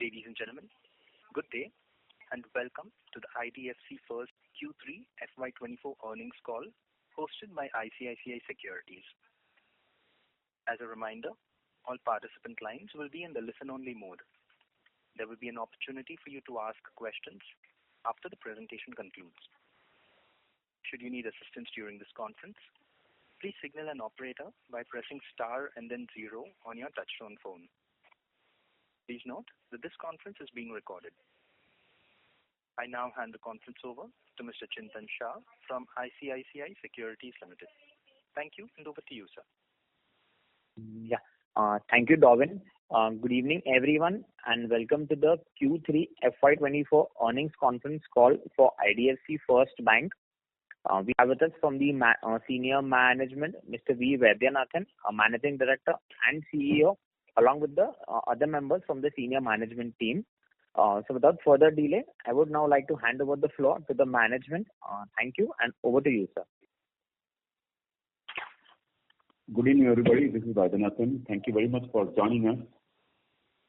Ladies and gentlemen, good day and welcome to the IDFC FIRST Q3 FY24 earnings call hosted by ICICI Securities. As a reminder, all participant lines will be in the listen-only mode. There will be an opportunity for you to ask questions after the presentation concludes. Should you need assistance during this conference, please signal an operator by pressing star and then 0 on your touchtone phone. Please note that this conference is being recorded. I now hand the conference over to Mr. Chintan Shah from ICICI Securities Limited. Thank you, and over to you, sir. Thank you, Darwin. Good evening, everyone, and welcome to the Q3 FY24 earnings conference call for IDFC FIRST Bank. We have with us from the senior management, Mr. V. Vaidyanathan, Managing Director and CEO, along with the other members from the senior management team. So without further delay, I would now like to hand over the floor to the management. Thank you, and over to you, sir. Good evening, everybody. This is Vaidyanathan. Thank you very much for joining us.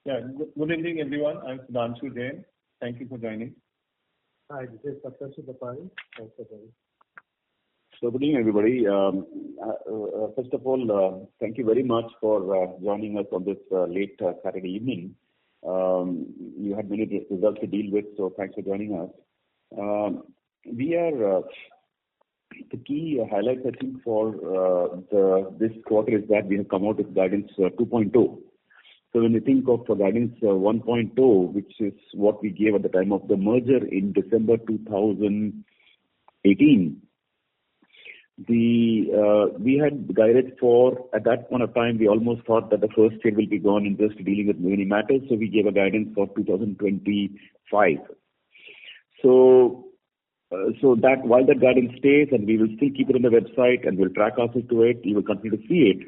Good evening, everyone. I'm Sudhanshu Jain. Thank you for joining. Hi, this is Saptarshi Bapari. Thanks for joining. So good evening, everybody. First of all, thank you very much for joining us on this late Saturday evening. You had many results to deal with, so thanks for joining us. The key highlights, I think, for this quarter is that we have come out with guidance 2.0. So when you think of guidance 1.0, which is what we gave at the time of the merger in December 2018, we had guided for, at that point of time, we almost thought that the first year will be gone in just dealing with many matters, so we gave a guidance for 2025. So that while that guidance stays, and we will still keep it on the website and we'll track ourselves to it, you will continue to see it.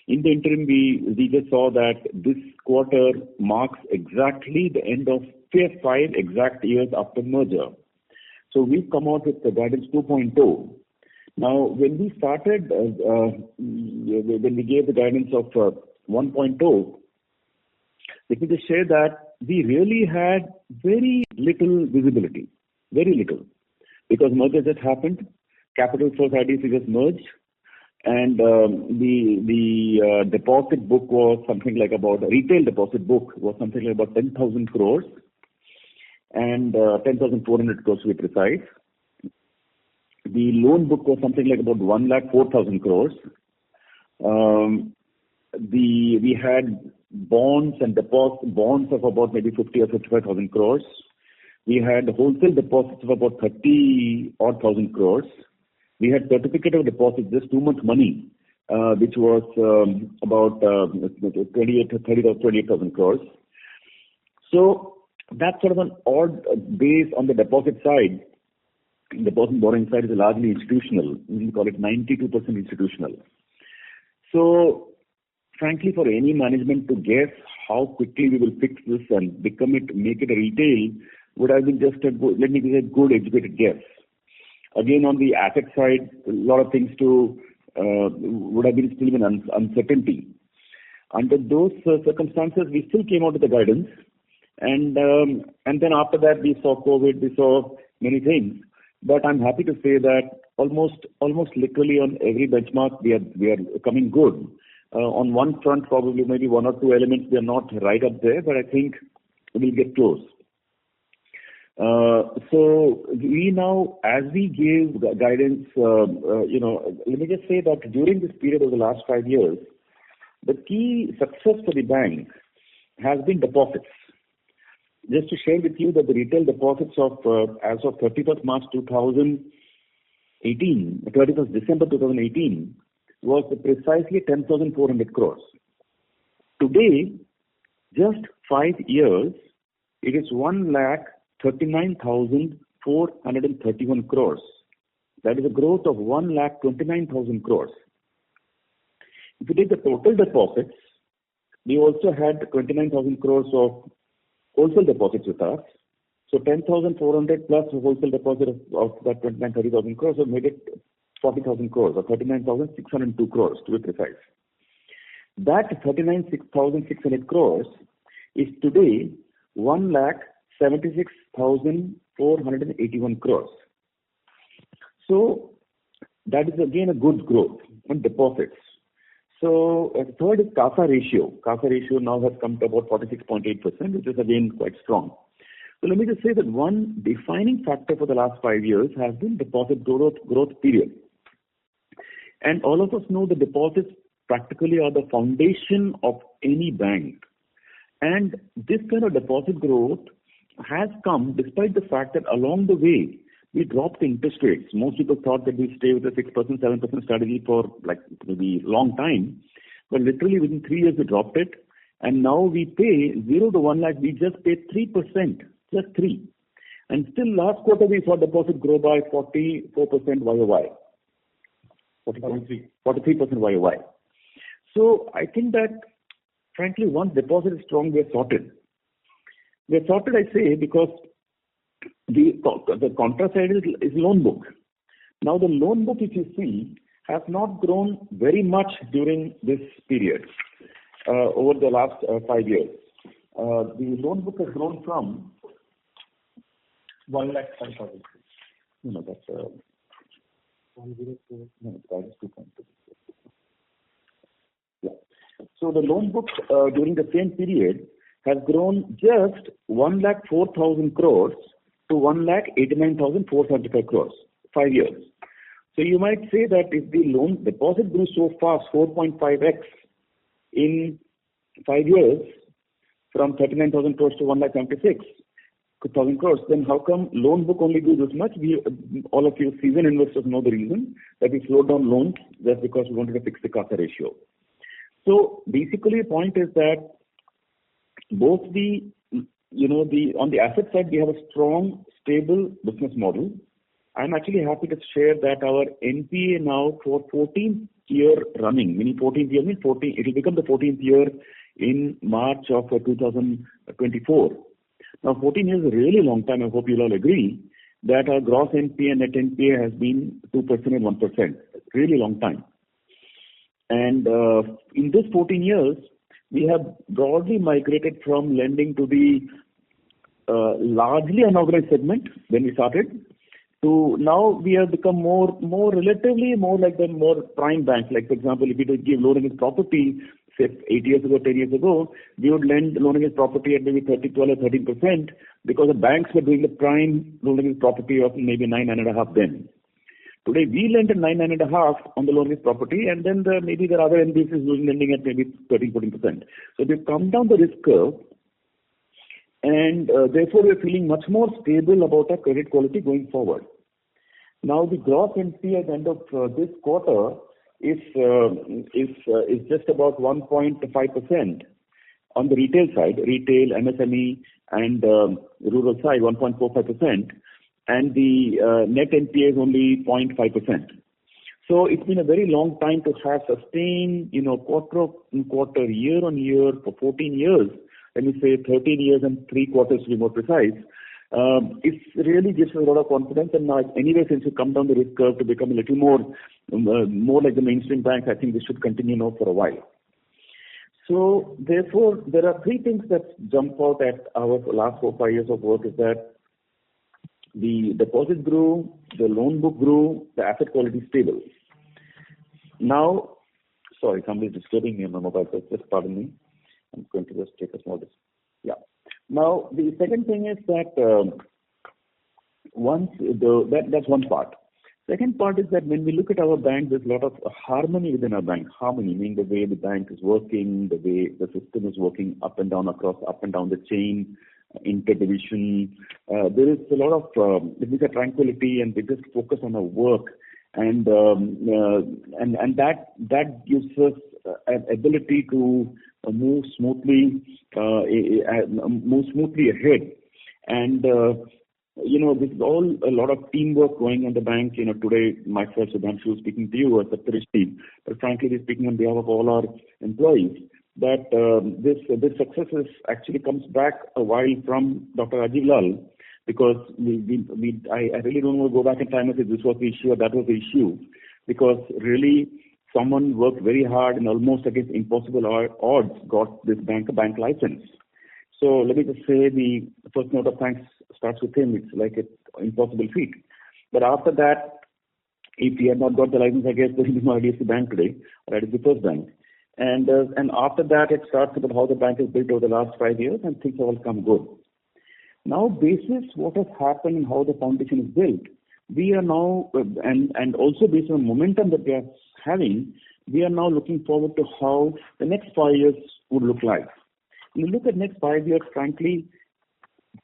In the interim, we just saw that this quarter marks exactly the end of 5 exact years after merger. So we've come out with the guidance 2.0. Now, when we started, when we gave the guidance of 1.0, let me just share that we really had very little visibility, very little, because merger just happened, Capital First IDFC just merged, and the deposit book was something like about, retail deposit book was something like about 10,000 crores, and 10,400 crores to be precise. The loan book was something like about 104,000 crores. We had bonds and bonds of about maybe 50 or 55,000 crores. We had wholesale deposits of about 30,000 crores. We had certificate of deposit, just 2 months money, which was about 28,000 crores. So that's sort of an odd base on the deposit side. Deposit borrowing side is largely institutional. We call it 92% institutional. So, frankly, for any management to guess how quickly we will fix this and make it a retail, would have been just a good, let me say, a good educated guess. Again, on the asset side, a lot of things would have been still an uncertainty. Under those circumstances, we still came out with the guidance, and then after that, we saw COVID, we saw many things. But I'm happy to say that almost literally on every benchmark we are coming good. On one front, probably maybe 1 or 2 elements we are not right up there, but I think we'll get close. So we now, as we give guidance, let me just say that during this period of the last 5 years, the key success for the bank has been deposits. Just to share with you that the retail deposits of as of 31st March 2018, 31st December 2018, was precisely 10,400 crores. Today, just 5 years, it is 1,39,431 crores. That is a growth of 1,29,000 crores. If you take the total deposits, we also had 29,000 crores of wholesale deposits with us. So 10,400 plus wholesale deposit of that 29,30,000 crores, so made it 40,000 crores or 39,602 crores to be precise. That 39,600 crores is today 1,76,481 crores. So that is again a good growth on deposits. So third is CASA ratio. CASA ratio now has come to about 46.8%, which is again quite strong. So let me just say that one defining factor for the last 5 years has been deposit growth period. And all of us know the deposits practically are the foundation of any bank. And this kind of deposit growth has come despite the fact that along the way, we dropped the interest rates. Most people thought that we stay with a 6%, 7% strategy for like maybe long time. But literally within 3 years, we dropped it. And now we pay 0 to 1 lakh, we just pay 3%, just 3. And still last quarter, we saw deposit grow by 44% YOY. 43% YOY. So I think that, frankly, once deposit is strong, we are sorted. We are sorted, I say, because the contra side is loan book. Now, the loan book, if you see, has not grown very much during this period, over the last 5 years. The loan book has grown from 1,05,000. No, that's 104. No, that is 2.2. Yeah. So the loan book during the same period has grown just 1,04,000 crores to 1,89,475 crores, 5 years. So you might say that if the loan deposit grew so fast, 4.5x in 5 years, from 39,000 crores to 1,76,000 crores, then how come loan book only grew this much? All of you seasoned investors know the reason, that we slowed down loans just because we wanted to fix the CASA ratio. So basically the point is that both on the asset side, we have a strong, stable business model. I'm actually happy to share that our NPA now for 14th year running, meaning 14th year means 14, it will become the 14th year in March of 2024. Now 14 years is a really long time. I hope you'll all agree that our gross NPA and net NPA has been 2% and 1%. Really long time. And in this 14 years, we have broadly migrated from lending to the largely unorganized segment when we started, to now we have become more relatively more like the more prime bank. Like, for example, if you give loan against property, say 8 years ago, 10 years ago, we would lend loan against property at maybe 12 or 13% because the banks were doing the prime loan against property of maybe 9.5 then. Today, we lend at 9.5 on the loan against property, and then maybe there are other NBFCs doing lending at maybe 13-14%. So we've come down the risk curve, and therefore we're feeling much more stable about our credit quality going forward. Now, the gross NPA at the end of this quarter is just about 1.5% on the retail side, retail, MSME, and rural side, 1.45%. And the net NPA is only 0.5%. So it's been a very long time to have sustained, quarter-on-quarter, year-on-year for 14 years. Let me say 13 years and 3 quarters to be more precise. It really gives us a lot of confidence. And now, anyway, since we come down the risk curve to become a little more like the mainstream banks, I think this should continue now for a while. So therefore, there are 3 things that jump out at our last 4-5 years of work is that the deposit grew, the loan book grew, the asset quality is stable. Now, sorry, somebody is disturbing me on my mobile, so just pardon me. I'm going to just take a small distance. Yeah. Now, the second thing is that that's one part. Second part is that when we look at our bank, there's a lot of harmony within our bank. Harmony meaning the way the bank is working, the way the system is working up and down the chain, interdivision. There is a lot of tranquility, and we just focus on our work, and that gives us an ability to move smoothly ahead. And this is all a lot of teamwork going on the bank. Today myself, Sudhanshu, speaking to you as a team, but frankly, we're speaking on behalf of all our employees. That this success actually comes back a while from Dr. Rajiv Lal, because I really don't want to go back in time and say this was the issue or that was the issue, because really someone worked very hard and almost against impossible odds got this bank a bank license. So let me just say the first note of thanks starts with him. It's like an impossible feat. But after that, if he had not got the license, I guess there is no IDFC Bank today, or IDFC First Bank. And after that, it starts about how the bank is built over the last 5 years, and things have all come good. Now, basis what has happened and how the foundation is built, we are now, and also based on momentum that we are having, we are now looking forward to how the next 5 years would look like. When you look at next 5 years, frankly,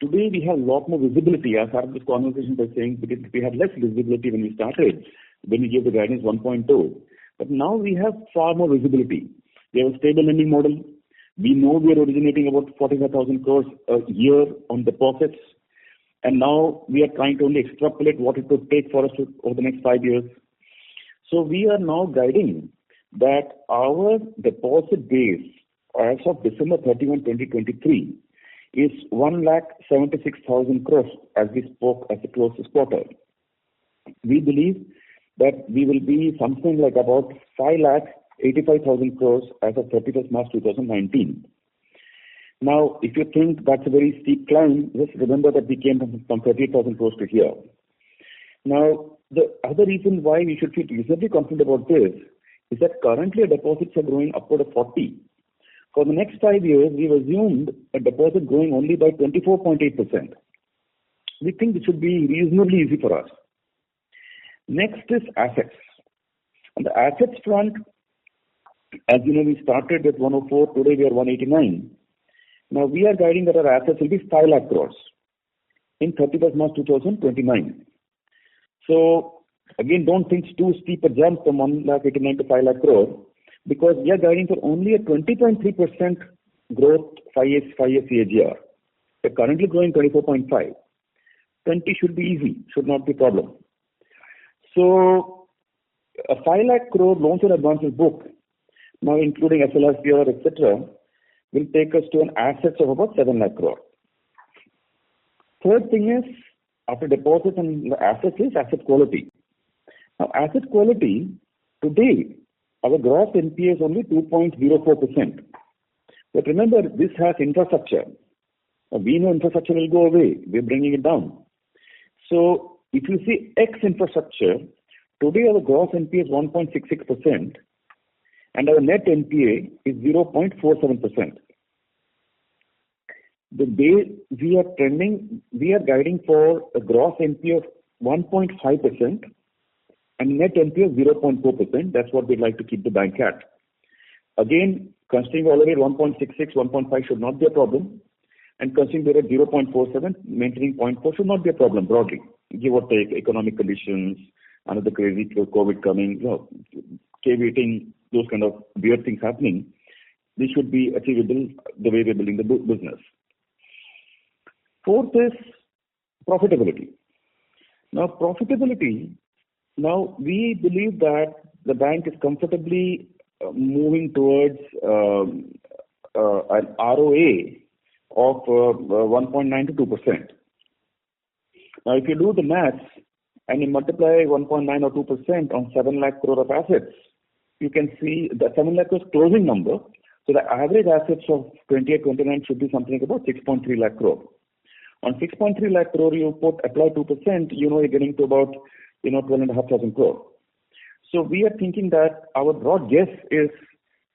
today we have a lot more visibility. I started this conversation by saying because we had less visibility when we started, when we gave the guidance 1.2. But now we have far more visibility. We have a stable lending model. We know we are originating about 45,000 crores a year on deposits. And now we are trying to only extrapolate what it would take for us over the next 5 years. So we are now guiding that our deposit base as of December 31, 2023 is 1,76,000 crores as we spoke as the close this quarter. We believe that we will be something like about 5,85,000 crores as of 31st March 2019. Now, if you think that's a very steep climb, just remember that we came from 38,000 crores to here. Now, the other reason why we should feel reasonably confident about this is that currently our deposits are growing upward of 40. For the next 5 years, we've assumed a deposit growing only by 24.8%. We think it should be reasonably easy for us. Next is assets. On the assets front, as you know, we started with 104, today we are 189. Now we are guiding that our assets will be 5 lakh crores in 31st March 2029. So again, don't think it's too steep a jump from 1,89,000 to 5 lakh crore, because we are guiding for only a 20.3% growth 5 years CAGR. We're currently growing 24.5. 20 should be easy, should not be a problem. So a 5 lakh crore loans and advances book, now including SLR, etc., will take us to an assets of about 7 lakh crore. Third thing is, after deposits and assets, is asset quality. Now, asset quality, today, our gross NPA is only 2.04%. But remember, this has infrastructure. We know infrastructure will go away. We're bringing it down. So, if you see X infrastructure, today our gross NPA is 1.66% and our net NPA is 0.47%. The way we are trending, we are guiding for a gross NPA of 1.5% and net NPA of 0.4%. That's what we'd like to keep the bank at. Again, considering already 1.66, 1.5 should not be a problem. And considering we're at 0.47, maintaining 0.4 should not be a problem broadly. Give or take economic conditions, another crazy COVID coming, caveating, those kind of weird things happening, this should be achievable the way we're building the business. Fourth is profitability. Now, profitability, now we believe that the bank is comfortably moving towards an ROA of 1.9 to 2%. Now, if you do the maths and you multiply 1.9 or 2% on 7 lakh crore of assets, you can see the 7 lakh crore closing number. So the average assets of 28-29 should be something about 6.3 lakh crore. On 6.3 lakh crore, you apply 2%, you're getting to about 12,500 crore. So we are thinking that our broad guess is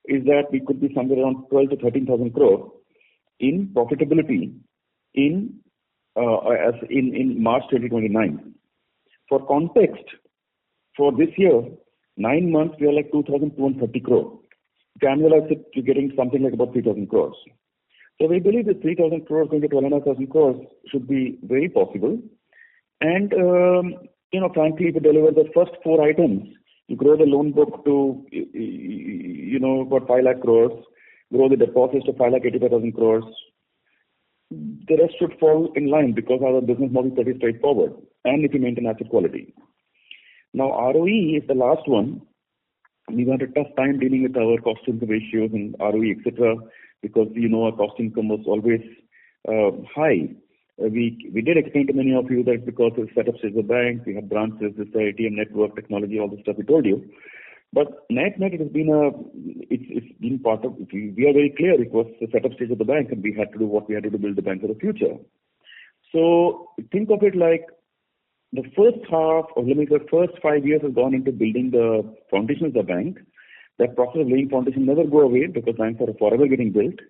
that we could be somewhere around 12 to 13,000 crore in profitability in March 2029. For context, for this year, 9 months we are like 2,230 crore. If you annualize it, you're getting something like about 3,000 crores. So we believe that 3,000 crores going to 12,500 crores should be very possible. And frankly, if you deliver the first 4 items, you grow the loan book to about 5 lakh crores, grow the deposits to 5,85,000 crores. The rest should fall in line because our business model is pretty straightforward, and if you maintain asset quality. Now, ROE is the last one. We had a tough time dealing with our cost-income ratios and ROE, etc., because our cost-income was always high. We did explain to many of you that because of the setup of the bank, we have branches, this ATM network, technology, all the stuff we told you. But net, it has been it's been part of. We are very clear. It was the setup stage of the bank, and we had to do what we had to do to build the bank for the future. So think of it like the first half, or let me say, first 5 years has gone into building the foundation of the bank. That process of laying foundation never go away because banks are forever getting built.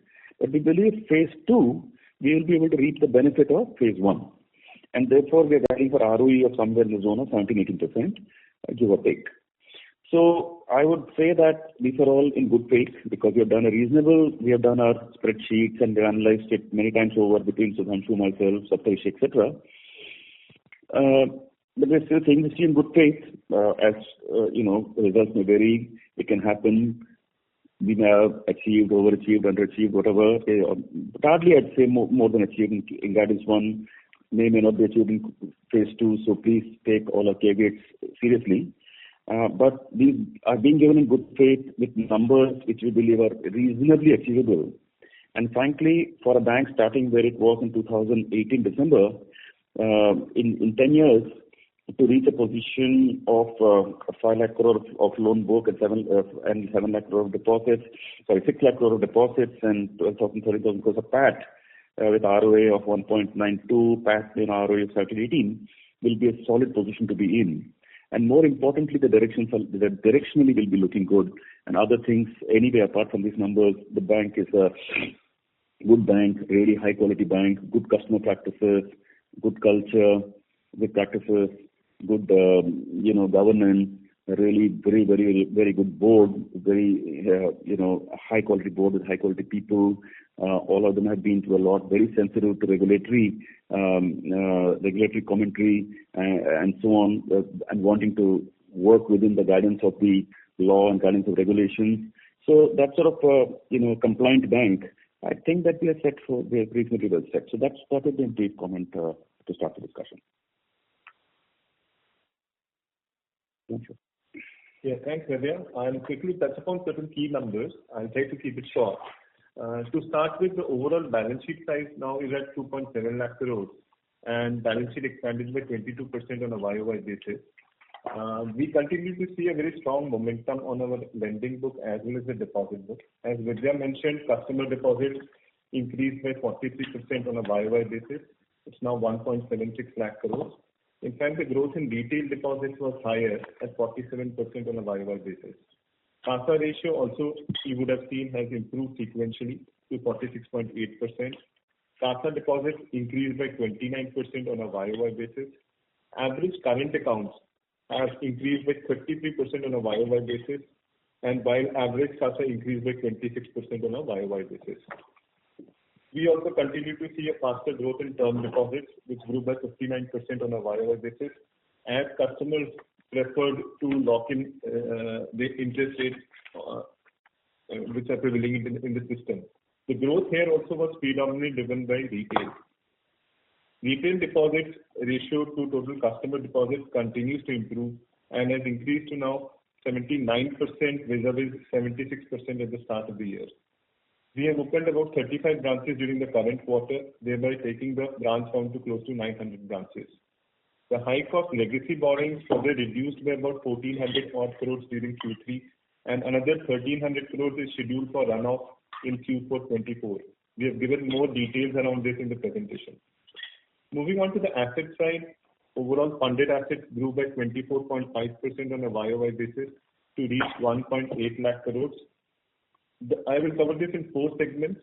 But we believe phase 2, we will be able to reap the benefit of phase 1. And therefore, we are guiding for ROE of somewhere in the zone of 17-18%, give or take. So I would say that these are all in good faith because we have done our spreadsheets and we analyzed it many times over between Sudhanshu, myself, Saptarishi, etc. But we're still saying this in good faith. As the results may vary. It can happen. We may have achieved, overachieved, underachieved, whatever. But hardly I'd say more than achieved in guidance 1. May not be achieved in phase 2. So please take all our caveats seriously. But these are being given in good faith with numbers which we believe are reasonably achievable. And frankly, for a bank starting where it was in 2018 December, in 10 years, to reach a position of 5 lakh crore of loan book and 7 lakh crore of deposits, 6 lakh crore of deposits and 12,000, 30,000 crores of PAT with ROA of 1.92, PAT in ROA of 17-18 will be a solid position to be in. And more importantly, the directionally will be looking good. And other things, anyway, apart from these numbers, the bank is a good bank, really high quality bank, good customer practices, good culture, good practices, good governance, a really very, very, very good board, very high quality board with high quality people. All of them have been through a lot, very sensitive to regulatory commentary and so on, and wanting to work within the guidance of the law and guidance of regulations. So that sort of compliant bank, I think that we are reasonably well set. So that would be a brief comment to start the discussion. Thank you. Yeah, thanks, Navya. I'll quickly touch upon certain key numbers. I'll try to keep it short. To start with, the overall balance sheet size now is at 2.7 lakh crores and balance sheet expanded by 22% on a YOY basis. We continue to see a very strong momentum on our lending book as well as the deposit book. As Vidya mentioned, customer deposits increased by 43% on a YOY basis. It's now 1.76 lakh crores. In fact, the growth in retail deposits was higher at 47% on a YOY basis. CASA ratio also, you would have seen, has improved sequentially to 46.8%. CASA deposits increased by 29% on a YOY basis. Average current accounts have increased by 33% on a YOY basis, and while average CASA increased by 26% on a YOY basis. We also continue to see a faster growth in term deposits, which grew by 59% on a YOY basis, as customers preferred to lock in the interest rates which are prevailing in the system. The growth here also was predominantly driven by retail. Retail deposits ratio to total customer deposits continues to improve and has increased to now 79% vis-a-vis 76% at the start of the year. We have opened about 35 branches during the current quarter, thereby taking the branch count to close to 900 branches. The high-cost legacy borrowings further reduced by about 1,400 odd crores during Q3, and another 1,300 crores is scheduled for runoff in Q4 24. We have given more details around this in the presentation. Moving on to the asset side, overall funded assets grew by 24.5% on a YOY basis to reach 1.8 lakh crores. I will cover this in 4 segments.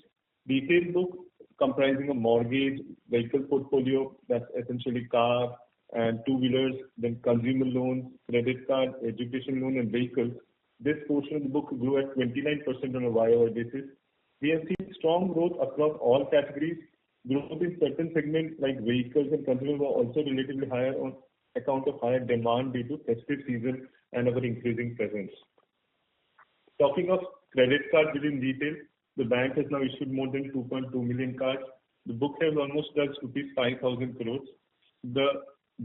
Retail book comprising a mortgage, vehicle portfolio, that's essentially car and two-wheelers, then consumer loans, credit card, education loan and vehicles. This portion of the book grew at 29% on a YOY basis. We have seen strong growth across all categories. Growth in certain segments like vehicles and consumer were also relatively higher on account of higher demand due to festive season and our increasing presence. Talking of credit cards within retail, the bank has now issued more than 2.2 million cards. The book has almost touched rupees 5,000 crores. The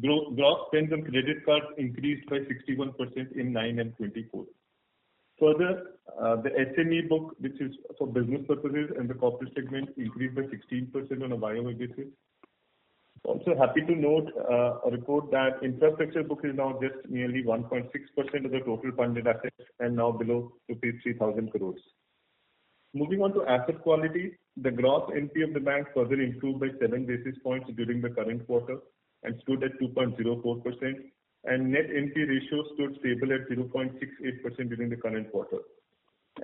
gross spends on credit cards increased by 61% in 9 and 24. Further, the SME book, which is for business purposes and the corporate segment, increased by 16% on a YOY basis. Also happy to note a report that infrastructure book is now just nearly 1.6% of the total funded assets and now below rupees 3,000 crores. Moving on to asset quality, the gross NP of the bank further improved by 7 basis points during the current quarter and stood at 2.04%, and net NP ratio stood stable at 0.68% during the current quarter.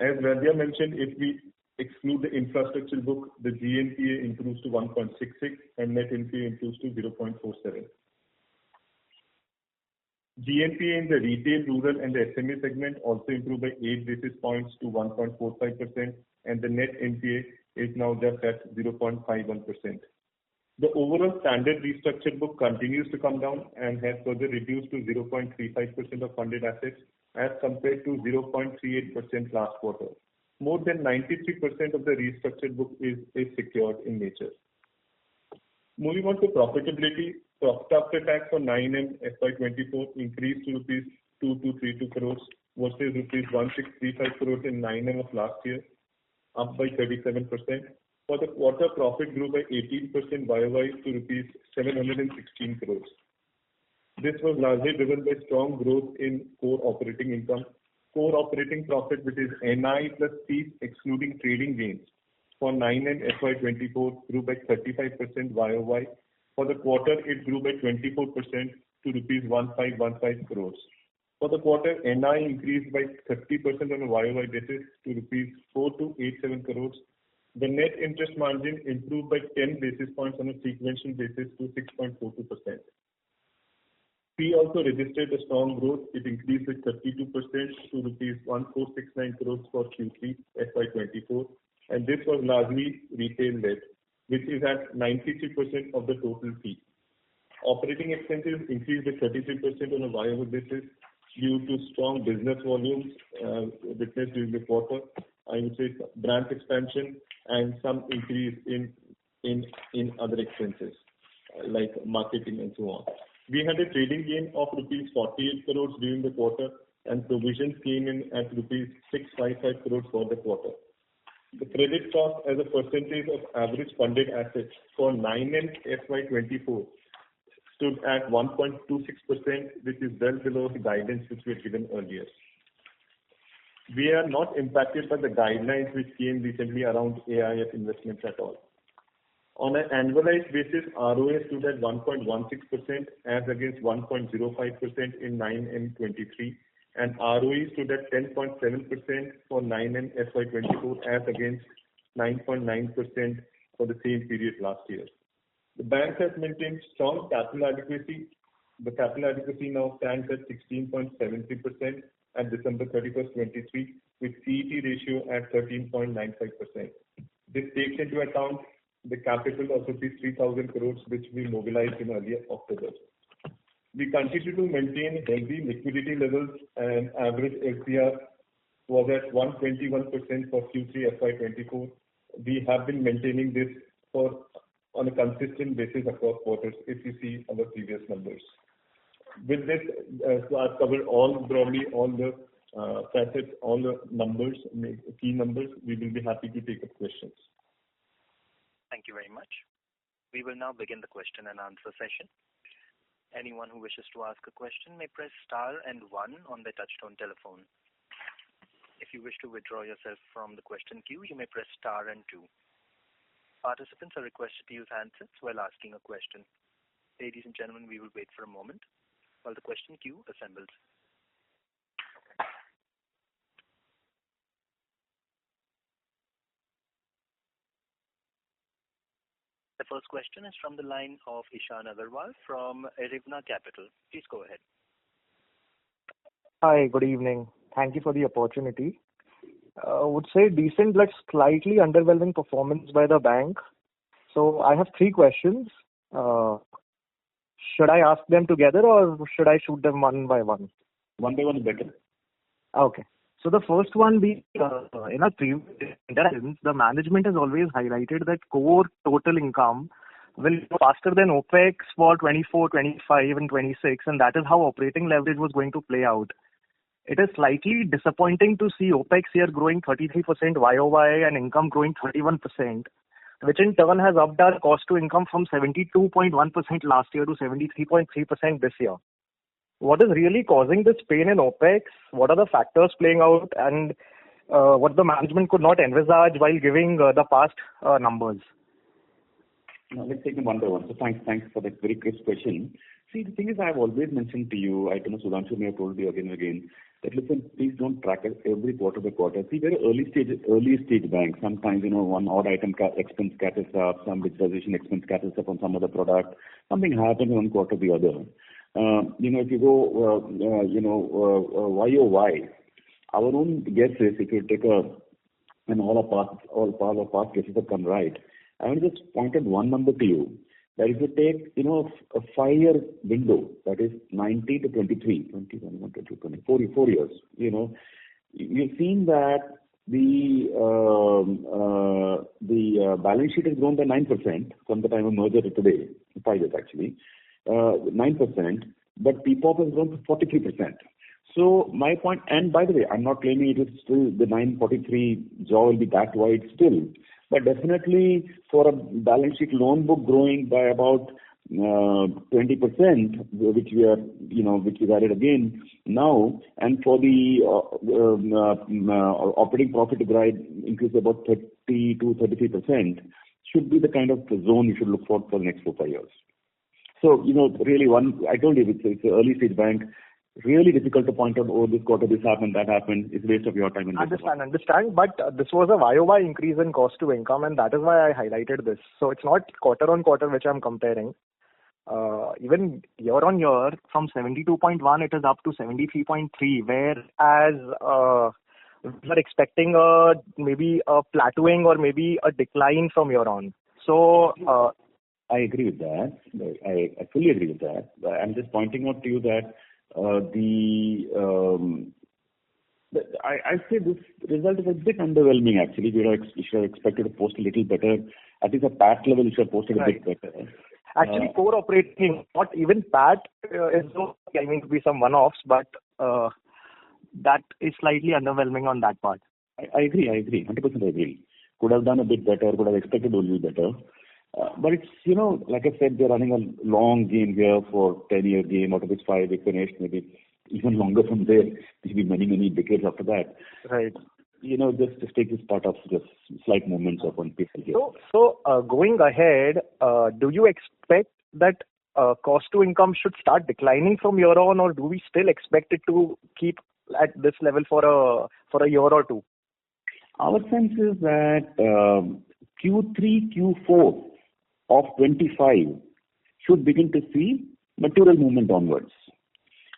As Vaidya mentioned, if we exclude the infrastructure book, the GNPA improves to 1.66 and net NPA improves to 0.47. GNPA in the retail, rural and the SME segment also improved by 8 basis points to 1.45%, and the net NPA is now just at 0.51%. The overall standard restructured book continues to come down and has further reduced to 0.35% of funded assets as compared to 0.38% last quarter. More than 93% of the restructured book is secured in nature. Moving on to profitability, profit after tax for 9M FY24 increased to rupees 2232 crores versus rupees 1635 crores in 9M of last year, up by 37%. For the quarter, profit grew by 18% YOY to rupees 716 crores. This was largely driven by strong growth in core operating income. Core operating profit, which is NI plus fees excluding trading gains, for 9M FY24 grew by 35% YOY. For the quarter, it grew by 24% to rupees 1515 crores. For the quarter, NI increased by 30% on a YOY basis to rupees 4287 crores. The net interest margin improved by 10 basis points on a sequential basis to 6.42%. Fee also registered a strong growth. It increased by 32% to rupees 1469 crores for Q3 FY24, and this was largely retail-led, which is at 93% of the total fee. Operating expenses increased by 33% on a YOY basis due to strong business volumes witnessed during the quarter. I would say branch expansion and some increase in other expenses like marketing and so on. We had a trading gain of rupees 48 crores during the quarter, and provisions came in at rupees 655 crores for the quarter. The credit cost as a percentage of average funded assets for 9M FY24 stood at 1.26%, which is well below the guidance which we had given earlier. We are not impacted by the guidelines which came recently around AIF investments at all. On an annualized basis, ROA stood at 1.16% as against 1.05% in 9M23, and ROE stood at 10.7% for 9M FY24 as against 9.9% for the same period last year. The bank has maintained strong capital adequacy. The capital adequacy now stands at 16.73% at December 31st, 23, with CET ratio at 13.95%. This takes into account the capital of rupees 3,000 crores which we mobilized in earlier October. We continue to maintain healthy liquidity levels, and average LCR was at 121% for Q3 FY24. We have been maintaining this on a consistent basis across quarters if you see our previous numbers. With this, I've covered broadly all the facets, all the numbers, key numbers. We will be happy to take up questions. Thank you very much. We will now begin the question and answer session. Anyone who wishes to ask a question may press star and 1 on their touchtone telephone. If you wish to withdraw yourself from the question queue, you may press star and 2. Participants are requested to use handsets while asking a question. Ladies and gentlemen, we will wait for a moment while the question queue assembles. The first question is from the line of Ishan Agarwal from Erevna Capital. Please go ahead. Hi, good evening. Thank you for the opportunity. I would say decent but slightly underwhelming performance by the bank. So I have 3 questions. Should I ask them together or should I shoot them one by one? One by one is better. Okay. So the first one being, in our previous interactions, the management has always highlighted that core total income will go faster than OPEX for 24, 25 and 26, and that is how operating leverage was going to play out. It is slightly disappointing to see OPEX here growing 33% YOY and income growing 31%. which in turn has upped our cost to income from 72.1% last year to 73.3% this year. What is really causing this pain in OPEX? What are the factors playing out, and what the management could not envisage while giving the past numbers? Now, let's take them one by one. So thanks for that very crisp question. See, the thing is, I've always mentioned to you, I don't know, Sudhanshu may have told you again and again, that listen, please don't track it every quarter by quarter. See, we're early stage bank. Sometimes, one odd item expense catches up, some digitization expense catches up on some other product. Something happens one quarter or the other. If you go, YOY, our own guess is, if you take all our past guesses have come right. I want to just point out one number to you. That if you take, a 5-year window, that is 19 to 23, 21, 22, 24, 4 years, you've seen that the balance sheet has grown by 9% from the time of merger to today, 5 years actually, 9%, but PPOP has grown to 43%. So my point, and by the way, I'm not claiming it is still the 943 jaw will be that wide still, but definitely for a balance sheet loan book growing by about 20%, which we've added again now, and for the operating profit to increase about 30 to 33%, should be the kind of zone you should look for the next 4-5 years. So, really I told you, it's an early stage bank. Really difficult to point out, this quarter this happened, that happened. It's a waste of your time. And understand. But this was a YOY increase in cost to income, and that is why I highlighted this. So it's not quarter on quarter which I'm comparing. Even year on year, from 72.1, it is up to 73.3, whereas we are expecting maybe a plateauing or maybe a decline from year on. So I agree with that. I fully agree with that. I'm just pointing out to you that I say this result is a bit underwhelming actually. We should have expected to post a little better. At least at PAT level, we should have posted a bit better. Actually, core operating, not even PAT, is to be some one-offs, but that is slightly underwhelming on that part. I agree. 100% agree. Could have done a bit better, could have expected a little better. But it's, like I said, they're running a long game here for 10-year game, out of which 5 they finished, maybe even longer from there. It will be many, many decades after that. Right. Just take this part of just slight movements of one piece here. So going ahead, do you expect that cost to income should start declining from here on, or do we still expect it to keep at this level for a year or two? Our sense is that Q3, Q4 of 25 should begin to see material movement onwards.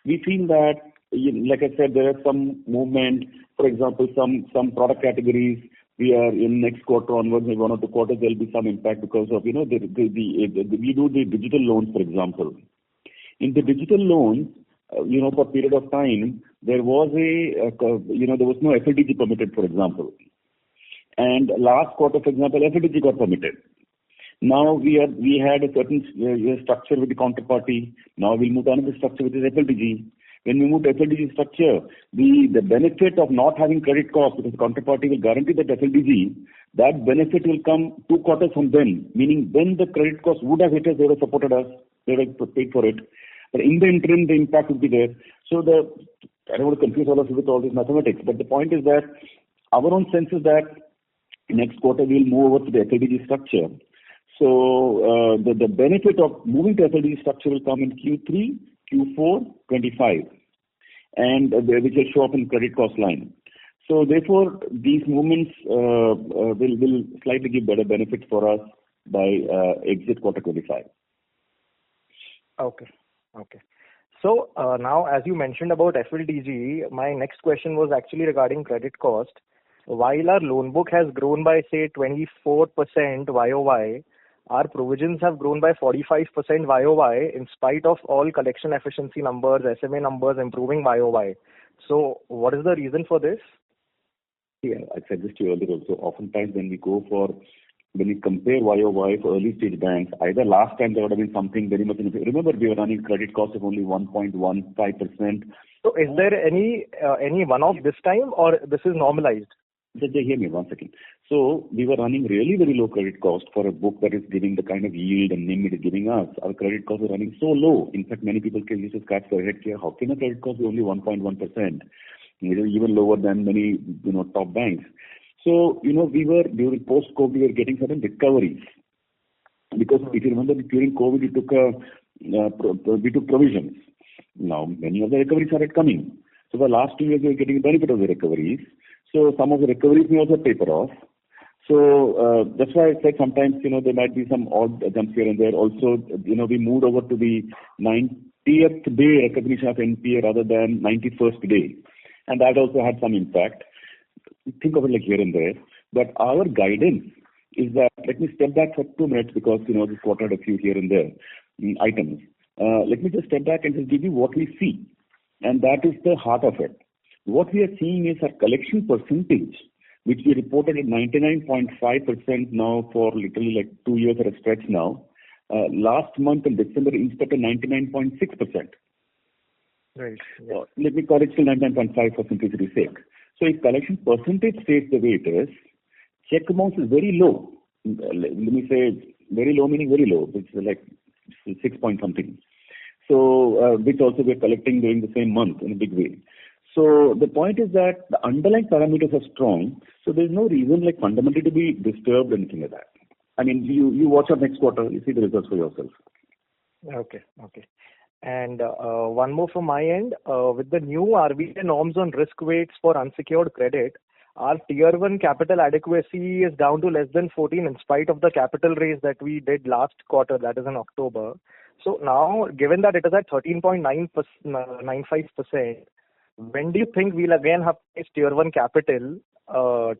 We feel that, like I said, there is some movement. For example, some product categories, we are in next quarter onwards, maybe 1 or 2 quarters, there will be some impact because of, we do the digital loans, for example. In the digital loans, for a period of time, there was there was no FLDG permitted, for example. And last quarter, for example, FLDG got permitted. Now we had a certain structure with the counterparty. Now we'll move to another structure, which is FLDG. When we move to FLDG structure, the benefit of not having credit cost, because the counterparty will guarantee that FLDG, that benefit will come 2 quarters from then. Meaning when the credit cost would have hit us, they would have supported us, they would have paid for it. But in the interim, the impact would be there. So I don't want to confuse all of you with all this mathematics, but the point is that our own sense is that next quarter we'll move over to the FLDG structure. So the benefit of moving to FLDG structure will come in Q3, Q4, 25, and which will show up in credit cost line. So therefore, these movements will slightly give better benefit for us by exit quarter 25. Okay. So now, as you mentioned about FLDG, my next question was actually regarding credit cost. While our loan book has grown by, say, 24% YOY, our provisions have grown by 45% YOY in spite of all collection efficiency numbers, SMA numbers improving YOY. So what is the reason for this? Yeah, I said this to you earlier also. Oftentimes when we compare YOY for early stage banks, either last time there would have been something very much, remember we were running credit cost of only 1.15%. So is there any one-off this time, or this is normalized? Just hear me one second. So we were running really very low credit cost for a book that is giving the kind of yield and NIM it is giving us. Our credit costs are running so low. In fact, many people can just scratch their head here. How can a credit cost be only 1.1%? It is even lower than many, top banks. So, we were during post-COVID, we were getting certain recoveries. Because if you remember, during COVID, we took provisions. Now, many of the recoveries started coming. So the last 2 years, we were getting the benefit of the recoveries. So some of the recoveries may also taper off. So that's why I said sometimes, there might be some odd jumps here and there. Also, we moved over to the 90th day recognition of NPA rather than 91st day. And that also had some impact. Think of it like here and there. But our guidance is that, let me step back for 2 minutes because, this quarter had a few here and there items. Let me just step back and just give you what we see. And that is the heart of it. What we are seeing is our collection percentage, which we reported at 99.5% now for literally like 2 years at a stretch now. Last month in December, inched up to 99.6%. Right. Yeah. Let me call it still 99.5 for simplicity's sake. So if collection percentage stays the way it is, check amounts is very low. Let me say very low meaning very low. It's like 6 point something. So which also we're collecting during the same month in a big way. So the point is that the underlying parameters are strong. So there's no reason like fundamentally to be disturbed or anything like that. I mean, you watch our next quarter, you see the results for yourself. Okay. And one more from my end. With the new RBI norms on risk weights for unsecured credit, our Tier 1 capital adequacy is down to less than 14 in spite of the capital raise that we did last quarter, that is in October. So now, given that it is at 13.95%, when do you think we'll again have Tier 1 capital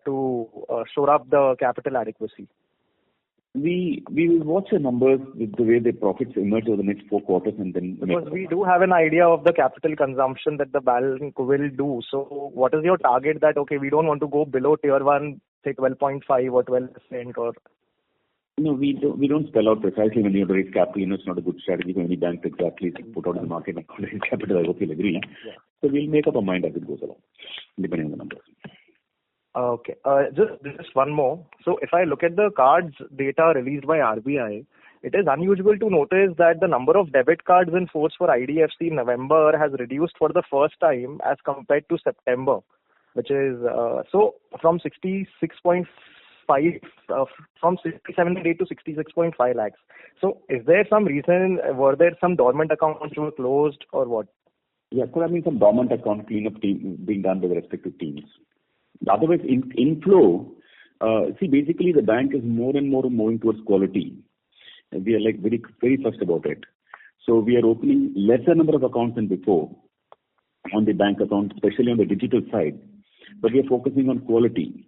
to shore up the capital adequacy? We will watch the numbers with the way the profits emerge over the next 4 quarters and then... Because we do have an idea of the capital consumption that the bank will do. So what is your target that, okay, we don't want to go below Tier 1, say 12.5 or 12% or... No, we don't spell out precisely when you have to raise capital. It's not a good strategy for any bank to exactly put out in the market and raise capital. I hope you'll agree. Yeah. So we'll make up our mind as it goes along, depending on the numbers. Okay. Just one more. So if I look at the cards data released by RBI, it is unusual to notice that the number of debit cards in force for IDFC in November has reduced for the first time as compared to September, which is so from 66.5 from 67.8 to 66.5 lakhs. So is there some reason? Were there some dormant accounts which were closed or what? Yeah, could have been some dormant account cleanup being done by the respective teams. Otherwise, inflow, basically the bank is more and more moving towards quality. We are like very, very fussed about it. So we are opening lesser number of accounts than before on the bank account, especially on the digital side. But we are focusing on quality.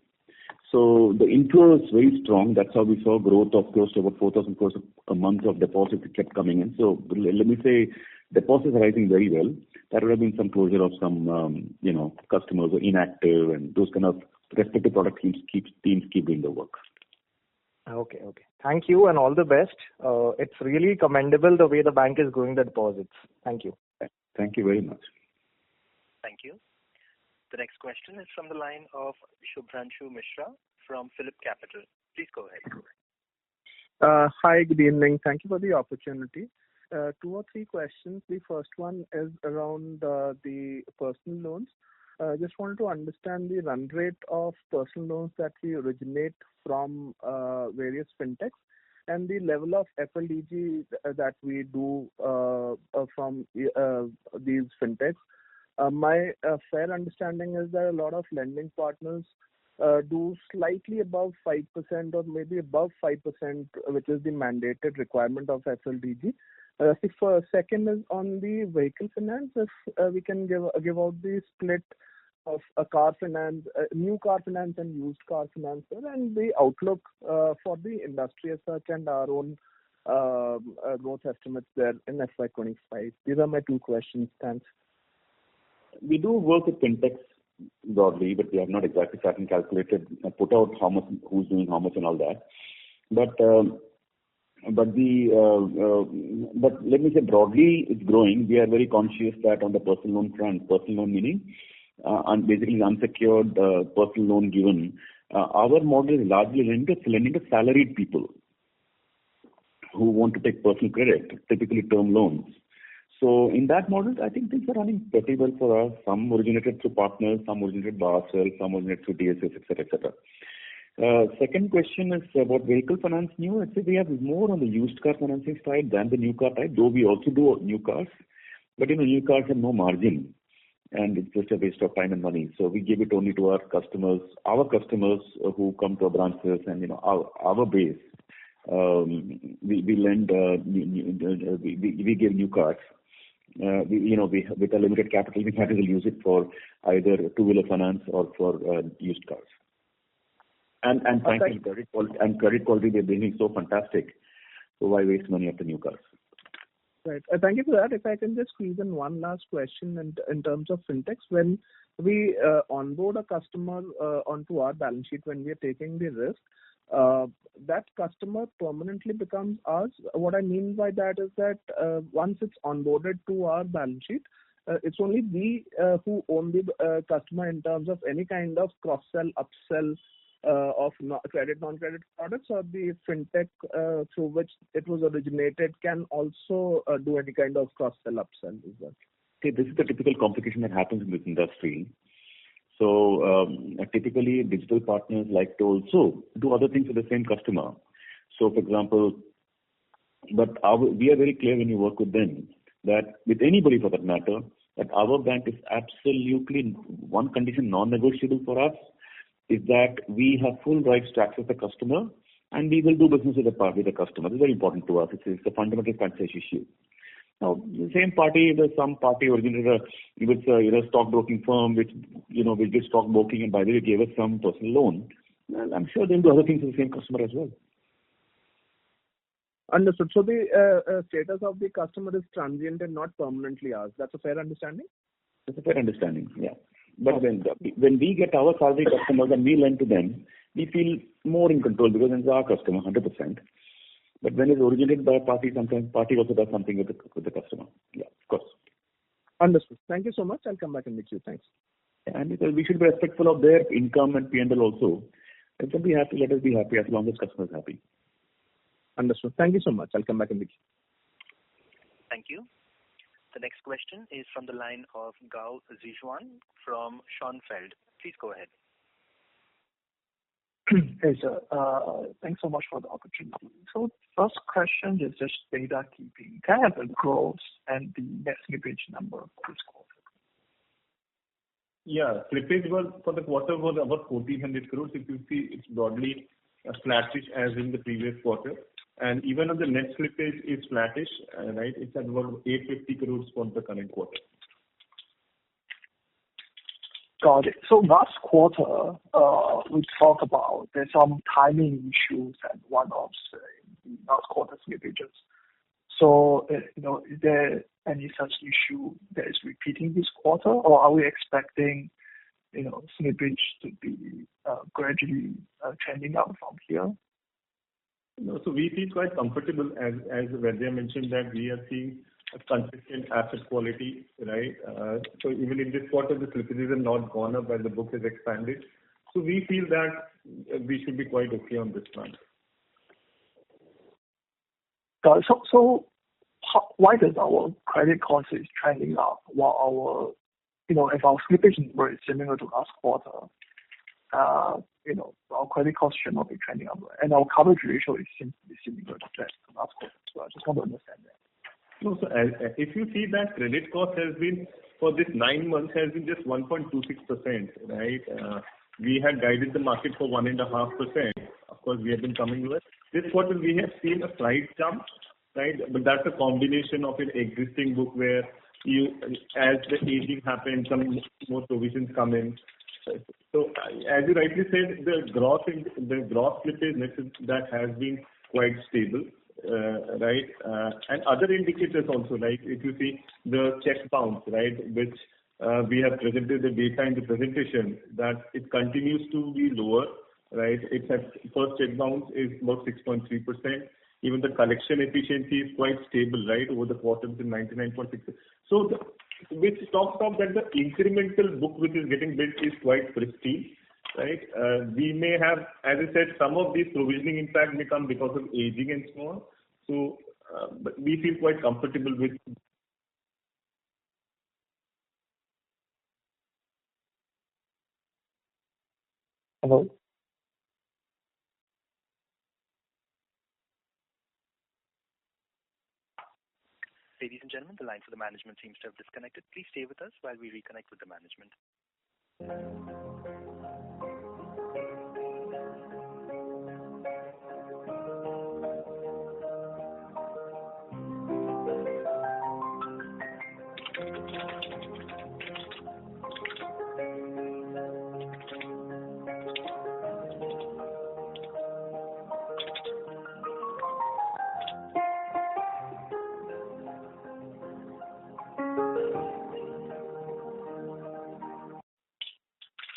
So the inflow is very strong. That's how we saw growth of close to about 4,000 crores a month of deposits that kept coming in. So let me say deposits are rising very well. There would have been some closure of some, customers who are inactive and those kind of respective product teams keep doing the work. Okay. Thank you and all the best. It's really commendable the way the bank is growing the deposits. Thank you. Thank you very much. Thank you. The next question is from the line of Shubhranshu Mishra from Phillip Capital. Please go ahead. Hi, good evening. Thank you for the opportunity. 2 or 3 questions. The first one is around the personal loans. Just wanted to understand the run rate of personal loans that we originate from various fintechs and the level of FLDG that we do from these fintechs. My fair understanding is that a lot of lending partners do slightly above 5% or maybe above 5%, which is the mandated requirement of FLDG. The second is on the vehicle finance. If we can give out the split of a car finance, new car finance and used car finance, and the outlook for the industry as such and our own growth estimates there in FY25. These are my 2 questions. Thanks. We do work with fintechs broadly, but we have not exactly sat and calculated, put out how much, who's doing how much and all that. But let me say broadly, it's growing. We are very conscious that on the personal loan front, personal loan meaning and basically unsecured personal loan given, our model is largely lending to salaried people who want to take personal credit, typically term loans. So in that model, I think things are running pretty well for us. Some originated through partners, some originated by ourselves, some originated through DSS, etc., etc. Second question is about vehicle finance new. I'd say we have more on the used car financing side than the new car type, though we also do new cars. But new cars have no margin, and it's just a waste of time and money. So we give it only to our customers who come to our branches and our base. We lend, we give new cars. With a limited capital, we have to use it for either two-wheeler finance or for used cars. And frankly, credit quality they're bringing so fantastic. So why waste money after new cars? Right. Thank you for that. If I can just squeeze in one last question in terms of fintechs, when we onboard a customer onto our balance sheet, when we are taking the risk, that customer permanently becomes ours. What I mean by that is that once it's onboarded to our balance sheet, it's only we who own the customer in terms of any kind of cross-sell, upsell of credit, non-credit products, or the fintech through which it was originated can also do any kind of cross-sell, upsell as well. Okay, this is the typical complication that happens in this industry. So typically, digital partners like to also do other things with the same customer. So, for example, we are very clear when you work with them that with anybody for that matter, that our bank is absolutely one condition non-negotiable for us is that we have full rights to access the customer, and we will do business with the customer. It's very important to us. It's a fundamental franchise issue. Now, the same party, there's some party originated with a stockbroking firm which did stockbroking and by the way gave us some personal loan. Well, I'm sure they'll do other things with the same customer as well. Understood. So the status of the customer is transient and not permanently ours. That's a fair understanding? That's a fair understanding, yeah. But when we get our salary customers and we lend to them, we feel more in control because it's our customer, 100%. But when it's originated by a party, sometimes party also does something with the customer. Yeah, of course. Understood. Thank you so much. I'll come back in the queue. Thanks. And we should be respectful of their income and P&L also. Let them be happy. Let us be happy as long as customer is happy. Understood. Thank you so much. I'll come back in the queue. Thank you. The next question is from the line of Gao Zixuan from Schonfeld. Please go ahead. Hey, sir. Thanks so much for the opportunity. So first question is just data keeping. Can I have the growth and the net slippage number for this quarter? Yeah, slippage for the quarter was about 1,400 crores. If you see, it's broadly flattish as in the previous quarter. And even on the net slippage is flattish, right? It's at about 850 crores for the current quarter. Got it. So last quarter, we talked about there's some timing issues and one-offs in last quarter slippages. So, is there any such issue that is repeating this quarter, or are we expecting, slippage to be gradually trending up from here? No, so we feel quite comfortable as Vaidya mentioned that we are seeing a consistent asset quality, right? So even in this quarter, the slippages have not gone up while the book has expanded. So we feel that we should be quite okay on this front. So why does our credit cost is trending up while if our slippage number is similar to last quarter, our credit cost should not be trending up, and our coverage ratio is similar to that last quarter. So I just want to understand that. No, so if you see that credit cost has been for this 9 months has been just 1.26%, right? We had guided the market for 1.5%. Of course, we have been coming with this quarter. We have seen a slight jump, right? But that's a combination of an existing book where as the aging happens, some more provisions come in. So as you rightly said, the gross slippage that has been quite stable, right? And other indicators also, like if you see the check bounce, right, which we have presented the data in the presentation, that it continues to be lower, right? It's at first check bounce is about 6.3%. Even the collection efficiency is quite stable, right, over the quarter to 99.6. So which talks of that the incremental book which is getting built is quite pristine, right? We may have, as I said, some of these provisioning impact may come because of aging and so on. So, but we feel quite comfortable with. Hello? Ladies and gentlemen, the line for the management seems to have disconnected. Please stay with us while we reconnect with the management.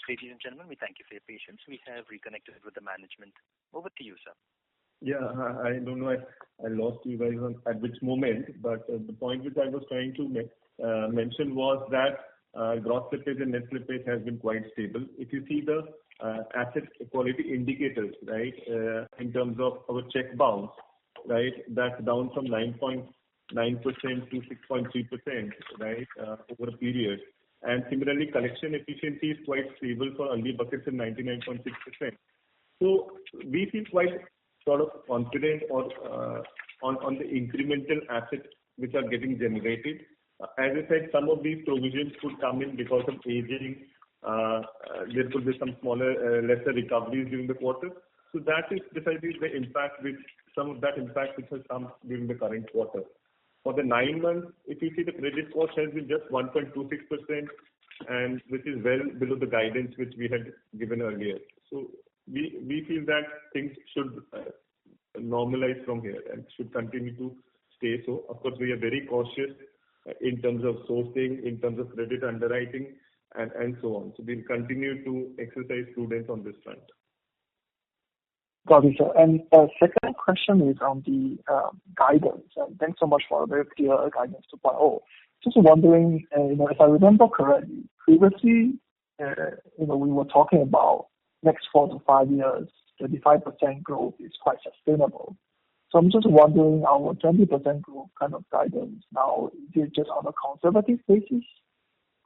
Ladies and gentlemen, we thank you for your patience. We have reconnected with the management. Over to you, sir. Yeah, I don't know. I lost you guys at which moment, but the point which I was trying to mention was that gross slippage and net slippage has been quite stable. If you see the asset quality indicators, right, in terms of our check bounce, right, that's down from 9.9% to 6.3%, right, over a period. And similarly, collection efficiency is quite stable for early buckets at 99.6%. So we feel quite sort of confident on the incremental assets which are getting generated. As I said, some of these provisions could come in because of aging. There could be some smaller, lesser recoveries during the quarter. So that is precisely the impact which some of that impact which has come during the current quarter. For the 9 months, if you see the credit cost has been just 1.26%, and which is well below the guidance which we had given earlier. So we feel that things should normalize from here and should continue to stay so. Of course, we are very cautious in terms of sourcing, in terms of credit underwriting, and so on. So we'll continue to exercise prudence on this front. Got it, sir. And second question is on the guidance. And thanks so much for a very clear guidance 2.0. Just wondering, if I remember correctly, previously, we were talking about next 4 to 5 years, 25% growth is quite sustainable. So I'm just wondering, our 20% growth kind of guidance now, is it just on a conservative basis,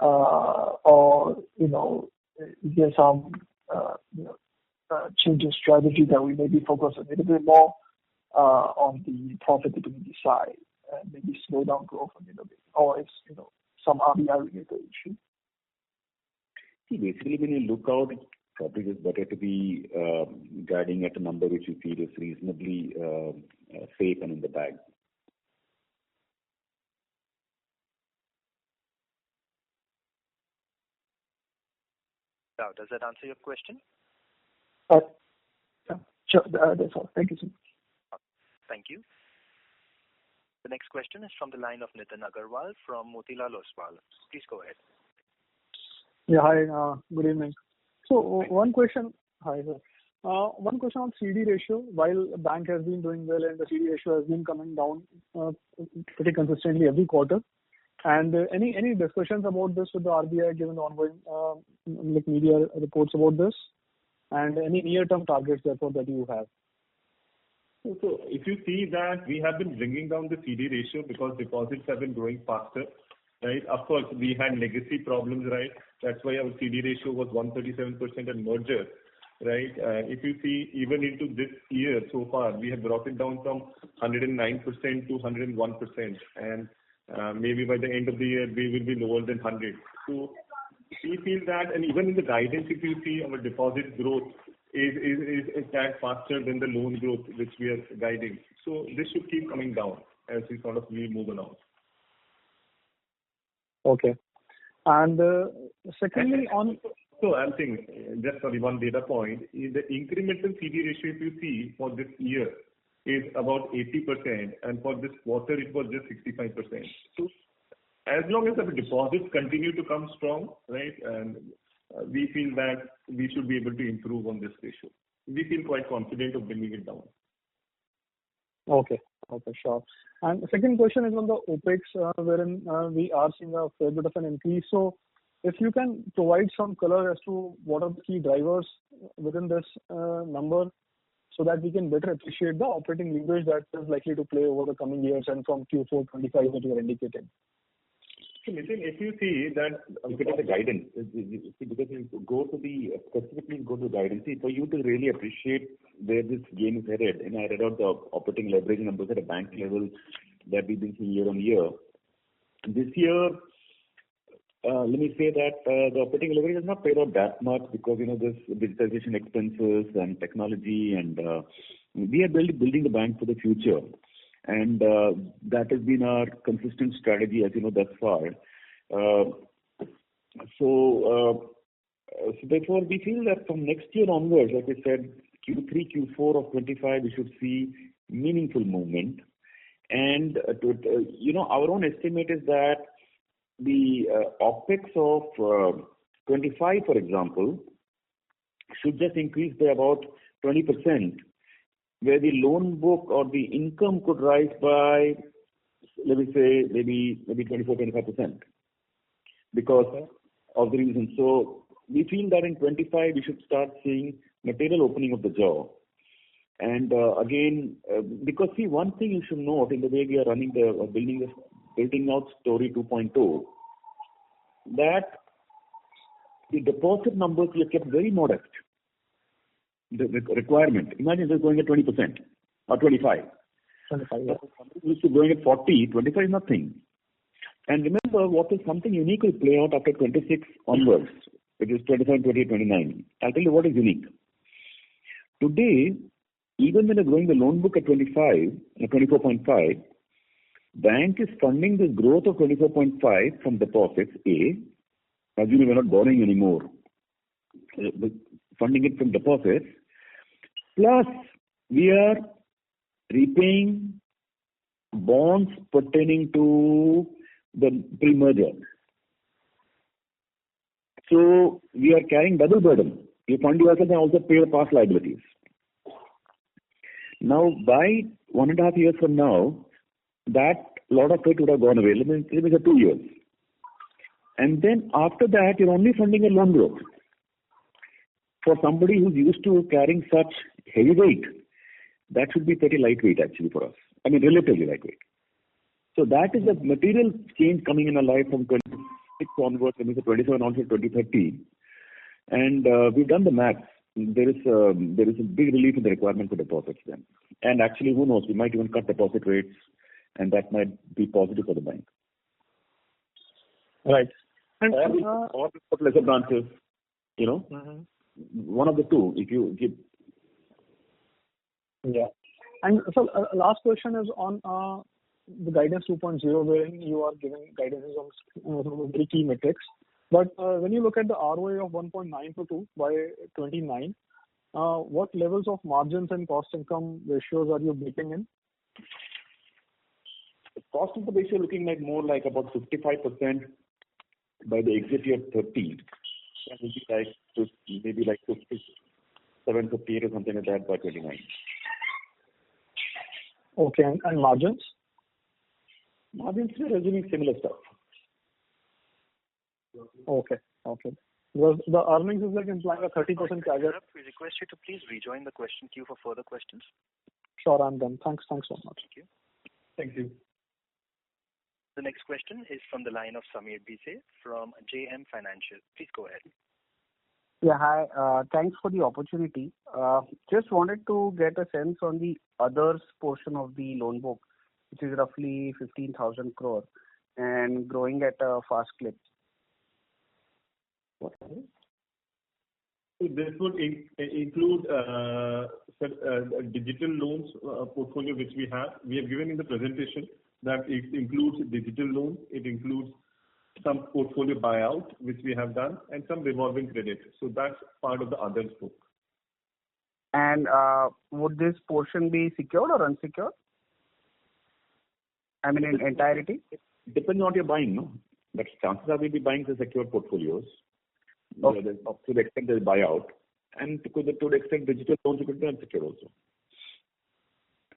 or is there some change in strategy that we maybe focus a little bit more on the profitability side and maybe slow down growth a little bit, or it's some RBI related issue? See, basically, when you look out, it's probably just better to be guiding at a number which you feel is reasonably safe and in the bag. Now, does that answer your question? Yeah, sure. That's all. Thank you so much. Thank you. The next question is from the line of Nitin Agarwal from Motilal Oswal. Please go ahead. Yeah, hi. Good evening. So one question. Hi, sir. One question on CD ratio. While the bank has been doing well and the CD ratio has been coming down pretty consistently every quarter, and any discussions about this with the RBI given the ongoing media reports about this, and any near-term targets therefore that you have? So if you see that we have been bringing down the CD ratio because deposits have been growing faster, right? Of course, we had legacy problems, right? That's why our CD ratio was 137% at merger, right? If you see even into this year so far, we have brought it down from 109% to 101%, and maybe by the end of the year we will be lower than 100. So we feel that, and even in the guidance, if you see our deposit growth is a tad faster than the loan growth which we are guiding. So this should keep coming down as we sort of move along. Okay. And secondly, on. So I'm saying, just sorry, one data point, is the incremental CD ratio, if you see for this year, is about 80%, and for this quarter it was just 65%. So as long as our deposits continue to come strong, right, and we feel that we should be able to improve on this ratio. We feel quite confident of bringing it down. Okay. Okay, sure. And the second question is on the OpEx, wherein we are seeing a fair bit of an increase. So if you can provide some color as to what are the key drivers within this number, so that we can better appreciate the operating leverage that is likely to play over the coming years and from Q4 25 that you are indicating. So Nitin, if you see that, look at the guidance, because you specifically go to guidance, see, for you to really appreciate where this game is headed, and I read out the operating leverage numbers at a bank level that we've been seeing year on year. This year, let me say that the operating leverage has not paid out that much because, this digitization expenses and technology, and we are building the bank for the future. And that has been our consistent strategy, as you know, thus far. So therefore, we feel that from next year onwards, like I said, Q3, Q4 of 25, we should see meaningful movement. And our own estimate is that the OpEx of 25, for example, should just increase by about 20%. Where the loan book or the income could rise by, let me say, maybe 24-25% because of the reason. So we feel that in 25 we should start seeing material opening of the jaw. And again, because see, one thing you should note in the way we are running building out Story 2.0, that the deposit numbers we have kept very modest. The requirement. Imagine just going at 20% or 25. 25, yeah. Used to going at 40, 25 is nothing. And remember, what is something unique will play out after 26 onwards, which is 27, 28, 29. I'll tell you what is unique. Today, even when they're growing the loan book at 24.5, bank is funding this growth of 24.5 from deposits, A. As you know, we're not borrowing anymore. Funding it from deposits. Plus, we are repaying bonds pertaining to the pre-merger. So, we are carrying double burden. You fund yourself and also pay the past liabilities. Now, by 1.5 years from now, that lot of it would have gone away. Let me say 2 years. And then after that, you're only funding a loan growth. For somebody who's used to carrying such heavy weight, that should be pretty lightweight actually for us. I mean, relatively lightweight. So that is the material change coming in our life from 26 onwards, I mean, 27 onwards to 2030. And we've done the maths. There is a big relief in the requirement for deposits then. And actually, who knows, we might even cut deposit rates, and that might be positive for the bank. Right. And or lesser branches, one of the two, if you give. Yeah. And so last question is on the guidance 2.0, wherein you are giving guidances on some very key metrics. But when you look at the ROA of 1.9 to 2 by 29, what levels of margins and cost income ratios are you baking in? The cost income ratio looking like more like about 55% by the exit year 30. That will be like maybe like 57, 58 or something like that by 29. Okay, and margins? Margins, we're assuming similar stuff. Okay. Because the earnings is like implying a 30% CAGR. We request you to please rejoin the question queue for further questions. Sure, I'm done. Thanks so much. Thank you. Thank you. The next question is from the line of Samir Bise from JM Financial. Please go ahead. Yeah, hi. Thanks for the opportunity. Just wanted to get a sense on the others portion of the loan book, which is roughly 15,000 crore and growing at a fast clip. So this would include digital loans portfolio which we have. We have given in the presentation that it includes digital loans, it includes some portfolio buyout which we have done, and some revolving credit. So that's part of the others book. And would this portion be secured or unsecured? I mean, in entirety? Depends on what you're buying, no? But chances are we'll be buying the secured portfolios. Okay. To the extent there's buyout. And to the extent digital loans, you could be unsecured also.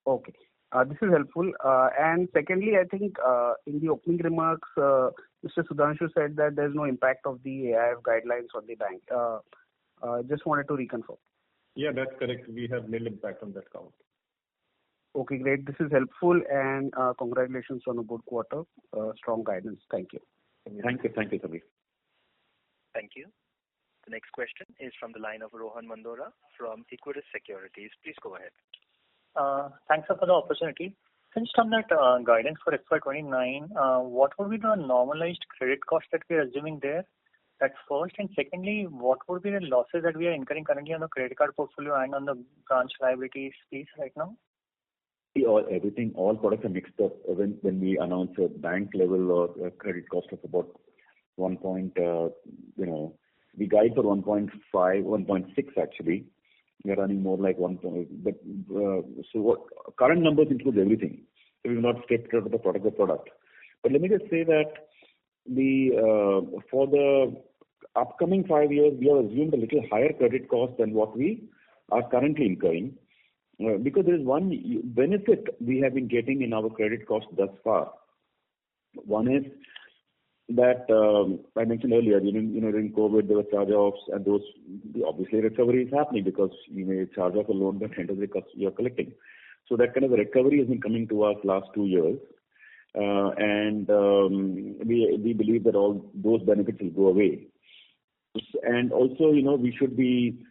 Okay. This is helpful. And secondly, I think in the opening remarks, Mr. Sudhanshu said that there's no impact of the AIF guidelines on the bank. Just wanted to reconfirm. Yeah, that's correct. We have nil impact on that count. Okay, great. This is helpful, and congratulations on a good quarter. Strong guidance. Thank you. Thank you, Sabir. Thank you. The next question is from the line of Rohan Mandora from Equirus Securities. Please go ahead. Thanks for the opportunity. Since on that guidance for FY29, what would be the normalized credit cost that we are assuming there? That's first. And secondly, what would be the losses that we are incurring currently on the credit card portfolio and on the branch liabilities piece right now? All products are mixed up. When we announce a bank level or a credit cost of about 1 point, we guide for 1.5, 1.6 actually. We are running more like 1 point. But current numbers include everything. So we've not stepped out of the product. But let me just say that for the upcoming 5 years, we have assumed a little higher credit cost than what we are currently incurring. Because there is one benefit we have been getting in our credit cost thus far. One is that I mentioned earlier, during COVID there were charge-offs, and those obviously recovery is happening because you may charge off a loan that end of the cost you are collecting. So that kind of a recovery has been coming to us last 2 years, and we believe that all those benefits will go away. And also, we should be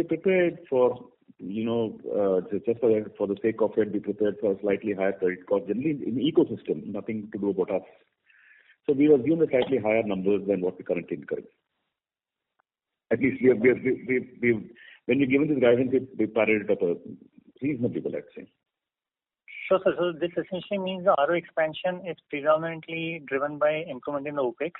prepared for, just for the sake of it, be prepared for a slightly higher credit cost. Generally, in the ecosystem, nothing to do about us. So we assume a slightly higher numbers than what we currently incur. At least when we've given this guidance, we padded it up reasonably well, let's say. Sure, sir. So this essentially means the RO expansion is predominantly driven by improvement in the OPEX.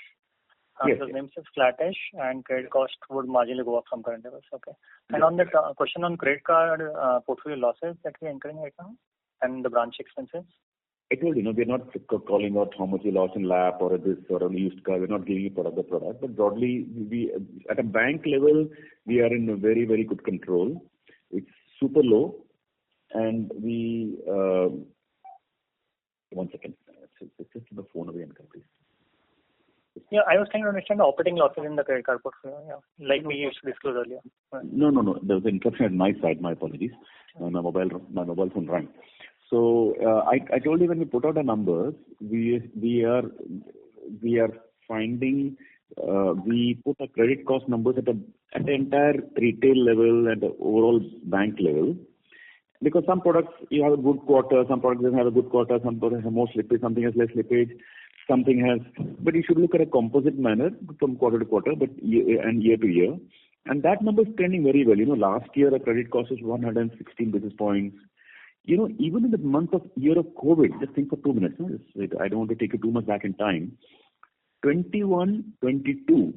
Yes. The NIMs is flattish and credit cost would marginally go up from current levels. Okay. And on that question on credit card portfolio losses that we are incurring right now and the branch expenses? I told you, we're not calling out how much we lost in LAP or this or a used car. We're not giving you product by product. But broadly, we at a bank level, we are in a very, very good control. It's super low. And we, one second, it's just the phone away and please. Yeah, I was trying to understand the operating losses in the credit card portfolio, like we used to disclose earlier. No. There was an interruption at my side. My apologies. My mobile phone rang. So I told you when we put out the numbers, we are finding we put the credit cost numbers at the entire retail level and the overall bank level. Because some products you have a good quarter, some products don't have a good quarter, some products have more slippage, something has less slippage. But you should look at a composite manner from quarter to quarter, and year to year. And that number is trending very well. Last year, the credit cost was 116 basis points. Even in the year of COVID, just think for 2 minutes. I don't want to take you too much back in time. 21-22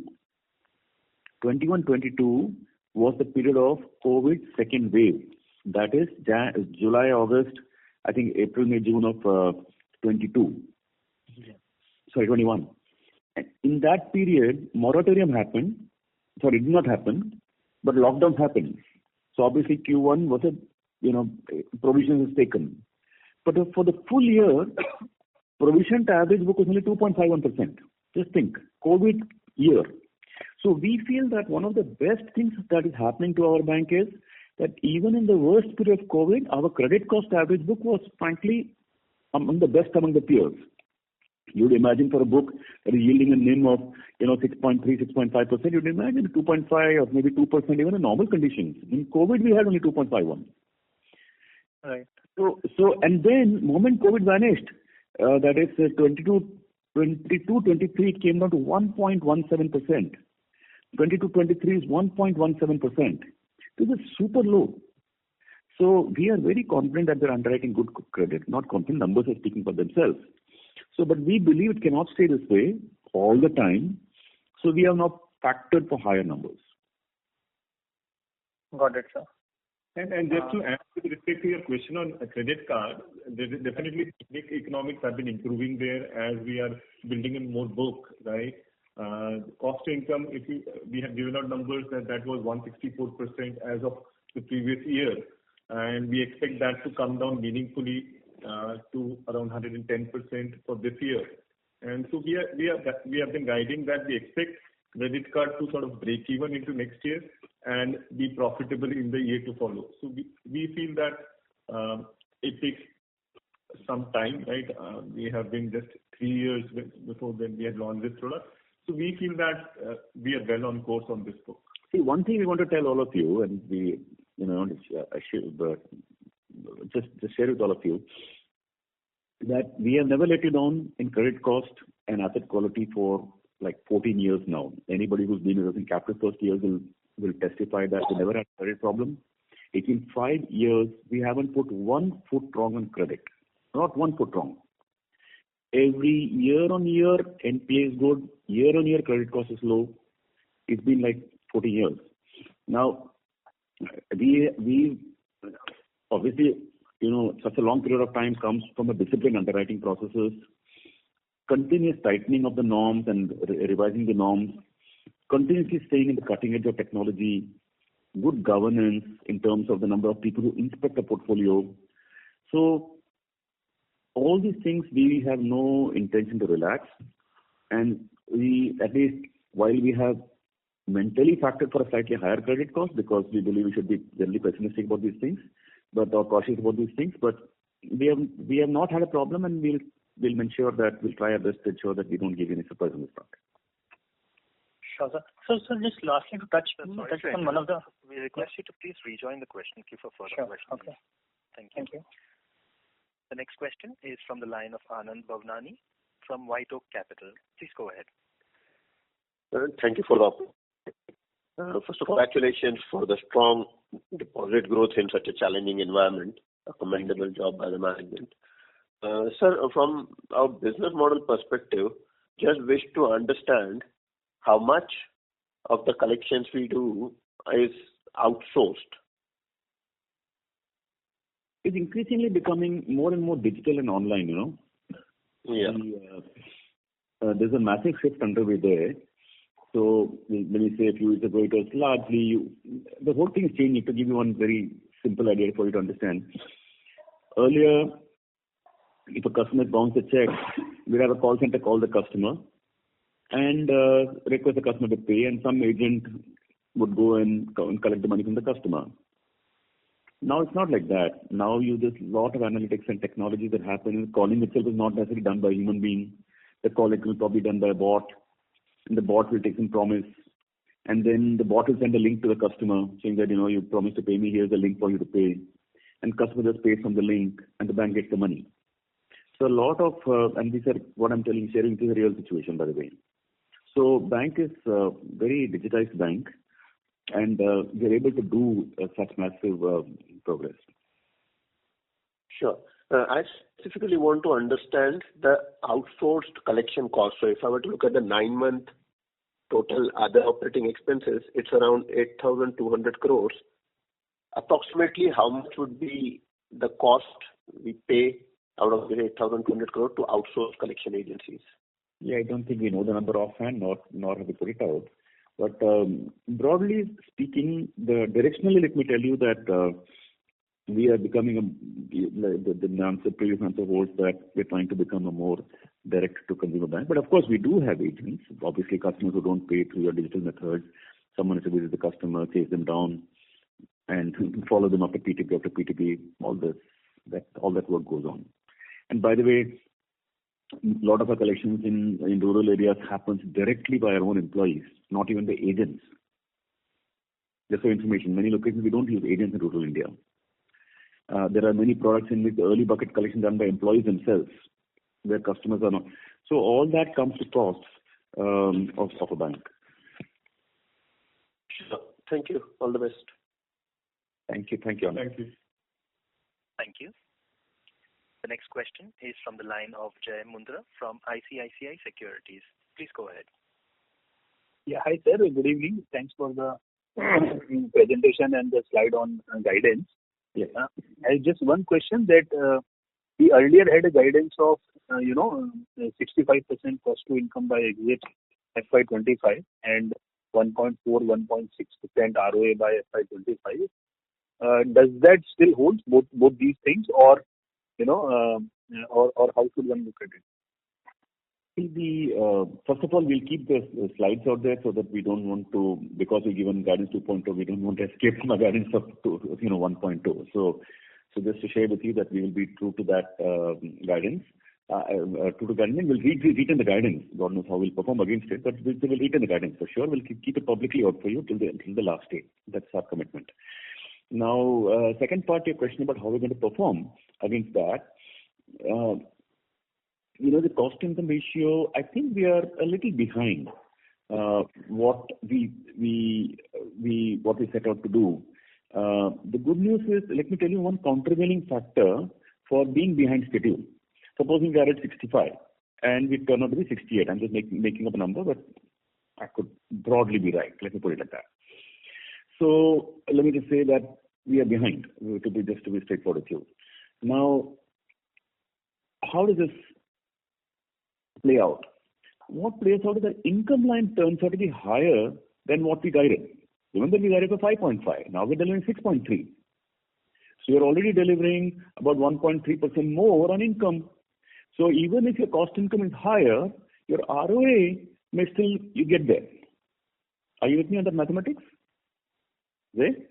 was the period of COVID second wave. That is July, August, I think April, May, June of 22. Yeah. Sorry, 21. And in that period, moratorium happened. Sorry, it did not happen, but lockdown happened. So obviously Q1 was provision was taken. But for the full year, provision to average book was only 2.51%. Just think, COVID year. So we feel that one of the best things that is happening to our bank is that even in the worst period of COVID, our credit cost average book was frankly among the best among the peers. You'd imagine for a book that is yielding a NIM of 6.3, 6.5%, you'd imagine 2.5 or maybe 2% even in normal conditions. In COVID, we had only 2.51. Right. So and then moment COVID vanished, that is 22, 23, it came down to 1.17%. 22, 23 is 1.17%. This is super low. So we are very confident that they're underwriting good credit. Not confident, numbers are speaking for themselves. So, but we believe it cannot stay this way all the time. So we have now factored for higher numbers. Got it, sir. And just to add with respect to your question on a credit card, definitely economics have been improving there as we are building in more book, right? Cost to income, we have given out numbers that was 164% as of the previous year, and we expect that to come down meaningfully to around 110% for this year. And so we have been guiding that we expect credit card to sort of break even into next year and be profitable in the year to follow. So we feel that it takes some time, right? We have been just 3 years before when we had launched this product. So we feel that we are well on course on this book. See, one thing we want to tell all of you, and we, just share with all of you, that we have never let you down in credit cost and asset quality for like 14 years now. Anybody who's been with us in Capital First years will testify that we never had a credit problem. In 5 years, we haven't put 1 foot wrong on credit. Not 1 foot wrong. Every year on year, NPA is good. Year on year, credit cost is low. It's been like 40 years. Now, we obviously, such a long period of time comes from a disciplined underwriting processes, continuous tightening of the norms and revising the norms, continuously staying in the cutting edge of technology, good governance in terms of the number of people who inspect the portfolio. So all these things we have no intention to relax, and we, at least while we have mentally factored for a slightly higher credit cost because we believe we should be generally pessimistic about these things, but or cautious about these things, but we have not had a problem, and we'll ensure that we'll try our best to ensure that we don't give any surprise on this front. Sure, sir. So just lastly to touch on one of the... We request you to please rejoin the question queue for further questions. Okay. Thank you. The next question is from the line of Anand Bhavnani from White Oak Capital. Please go ahead. Thank you for the opportunity. First of all, congratulations for the strong deposit growth in such a challenging environment. A commendable job by the management. Sir, from our business model perspective, just wish to understand how much of the collections we do is outsourced. It's increasingly becoming more and more digital and online, Yeah. There's a massive shift underway there. So when we say a few years ago, it was largely, the whole thing is changing. To give you one very simple idea for you to understand. Earlier, if a customer bounced a check, we'd have a call center call the customer and request the customer to pay, and some agent would go and collect the money from the customer. Now it's not like that. Now there's a lot of analytics and technology that happen. Calling itself is not necessarily done by a human being. The calling will probably be done by a bot, and the bot will take some promise, and then the bot will send a link to the customer saying that you promised to pay me. Here's a link for you to pay, and customer just pays from the link, and the bank gets the money. So a lot of and these are what I'm sharing is a real situation, by the way. So bank is a very digitized bank, and we're able to do such massive progress. Sure. I specifically want to understand the outsourced collection cost. So if I were to look at the 9-month total other operating expenses, it's around 8,200 crores. Approximately how much would be the cost we pay out of the 8,200 crores to outsource collection agencies? Yeah, I don't think we know the number offhand, nor have we put it out. But broadly speaking, directionally, let me tell you that we are becoming the previous answer holds that we're trying to become a more direct-to-consumer bank. But of course, we do have agents. Obviously, customers who don't pay through your digital methods, someone has to visit the customer, chase them down, and follow them after PTP after PTP. All that work goes on. And by the way, a lot of our collections in rural areas happens directly by our own employees, not even the agents. Just for information, many locations we don't use agents in rural India. There are many products in which the early bucket collection done by employees themselves, where customers are not. So all that comes to costs of a bank. Sure. Thank you. All the best. Thank you. Thank you. Thank you. Thank you. The next question is from the line of Jay Mundra from ICICI Securities. Please go ahead. Yeah, hi sir. Good evening. Thanks for the presentation and the slide on guidance. Yes. I have just one question that we earlier had a guidance of 65% cost to income by exit FY25 and 1.4-1.6% ROA by FY25. Does that still hold both these things, or or how should one look at it? First of all, we'll keep the slides out there so that we don't want to, because we've given guidance 2.0, we don't want to escape from a guidance of 1.2. So just to share with you that we will be true to that guidance. True to guidance, we'll retain the guidance. God knows how we'll perform against it, but we will retain the guidance for sure. We'll keep it publicly out for you till the last day. That's our commitment. Now, second part of your question about how we're going to perform against that. The cost income ratio, I think we are a little behind what we set out to do. The good news is, let me tell you one countervailing factor for being behind schedule. Supposing we are at 65 and we turn out to be 68. I'm just making up a number, but I could broadly be right. Let me put it like that. So let me just say that we are behind, to be straightforward with you. Now, how does this play out? What plays out is that income line turns out to be higher than what we guided. Remember, we guided for 5.5. Now we're delivering 6.3. So you're already delivering about 1.3% more on income. So even if your cost income is higher, your ROA may still, you get there. Are you with me on that mathematics? Right?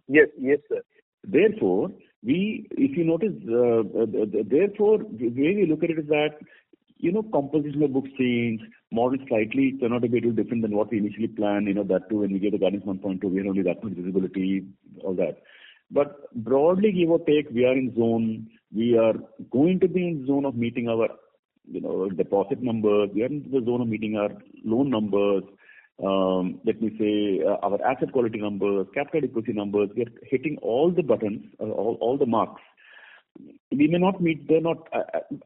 Yes, sir. Therefore, if you notice, therefore, the way we look at it is that, composition of books change, models slightly turn out to be a little different than what we initially planned, that too, when we gave the guidance 1.2, we had only that much visibility, all that. But broadly, give or take, we are in zone. We are going to be in zone of meeting our, deposit numbers. We are in the zone of meeting our loan numbers. Let me say our asset quality numbers, capital adequacy numbers. We are hitting all the buttons, all the marks. We may not meet. They're not.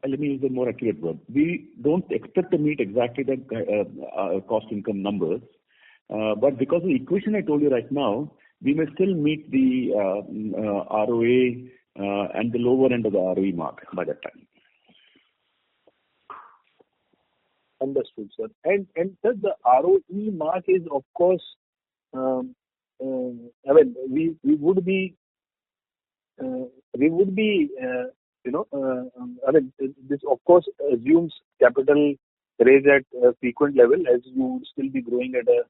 Let me use a more accurate word. We don't expect to meet exactly the cost income numbers, but because of the equation I told you right now, we may still meet the ROA and the lower end of the ROE mark by that time. Understood, sir. And the ROE mark is, of course, we would be, this of course assumes capital raise at a frequent level, as you would still be growing at a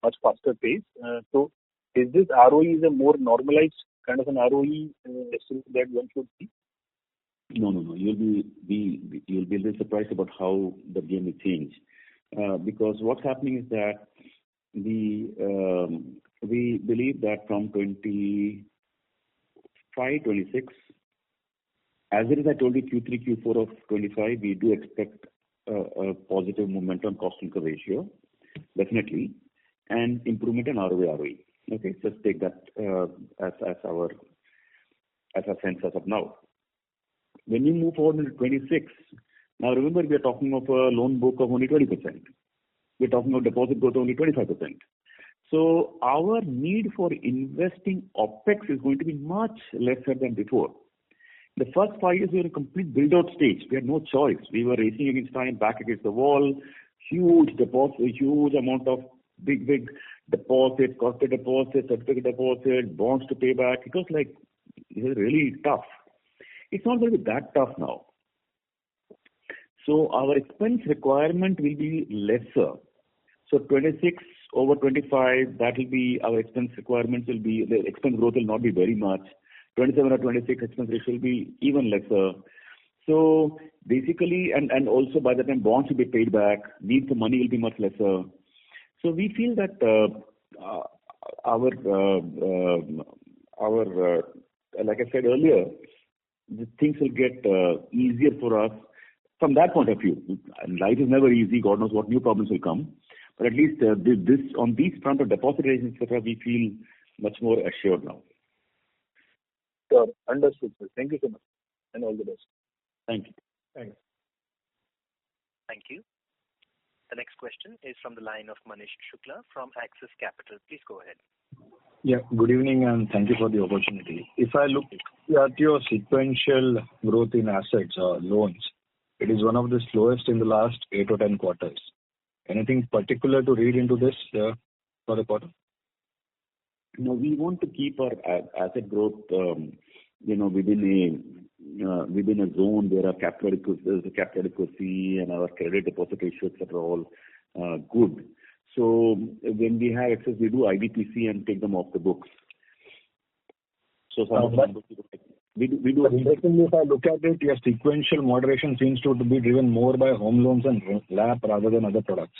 much faster pace. So is this ROE is a more normalized kind of an ROE estimate that one should see? No. You'll be a little surprised about how the game will change, because what's happening is that we believe that from 25, 26, as it is, I told you Q3, Q4 of 25, we do expect a positive momentum cost income ratio, definitely, and improvement in ROA, ROE. Okay, just take that as our sense as of now. When you move forward into 26, now remember, we are talking of a loan book of only 20%. We're talking of deposit growth only 25%. So our need for investing OPEX is going to be much lesser than before. The first 5 years we were in a complete build-out stage. We had no choice. We were racing against time, back against the wall, huge deposit, huge amount of big deposits, corporate deposits, certificate deposits, bonds to pay back. It was really tough. It's not going to be that tough now. So our expense requirement will be lesser. So 26 over 25, that will be our expense requirements will be, the expense growth will not be very much. 27 or 26 expense ratio will be even lesser. So basically, and also by the time bonds will be paid back, need for money will be much lesser. So we feel that our like I said earlier, the things will get easier for us from that point of view. And life is never easy. God knows what new problems will come. But at least this on these front of deposit raising, etc., we feel much more assured now. Sure. Understood, sir. Thank you so much. And all the best. Thank you. Thanks. Thank you. The next question is from the line of Manish Shukla from Axis Capital. Please go ahead. Yeah, good evening and thank you for the opportunity. If I look at your sequential growth in assets or loans, it is one of the slowest in the last 8 or 10 quarters. Anything particular to read into this for the quarter? Now, we want to keep our asset growth, within a zone where our capital adequacy and our credit deposit ratios are all good. So when we have excess, we do IDPC and take them off the books. So some of the numbers we do. Interestingly, if I look at it, your sequential moderation seems to be driven more by home loans and LAP rather than other products.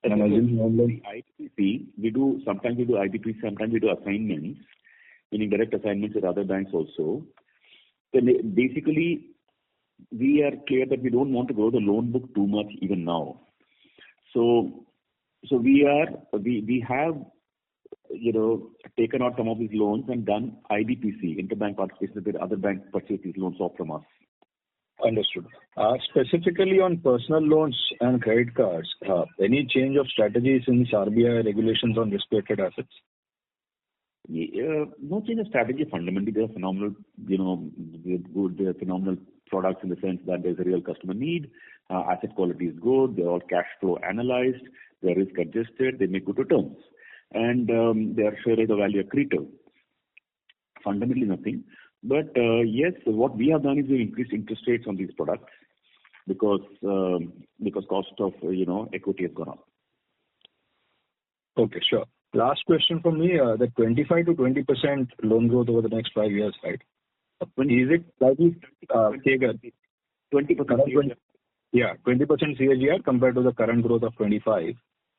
And I'm assuming home loans. IDPC, sometimes we do IDPC, sometimes we do assignments, meaning direct assignments with other banks also. Then basically, we are clear that we don't want to grow the loan book too much even now. So we have taken out some of these loans and done IDPC, interbank participation, where other banks purchase these loans off from us. Understood. Specifically on personal loans and credit cards, any change of strategy since RBI regulations on risk-weighted assets? No change of strategy. Fundamentally, they are phenomenal. They're phenomenal products in the sense that there's a real customer need. Asset quality is good. They're all cash flow analyzed. They're risk adjusted. They make good returns, and they are share of value accretive. Fundamentally, nothing. But yes, what we have done is we increased interest rates on these products because cost of equity has gone up. Okay, sure. Last question from me: the 25 to 20% loan growth over the next 5 years, right? Is it likely CAGR? 20%. Yeah, 20% CAGR compared to the current growth of 25.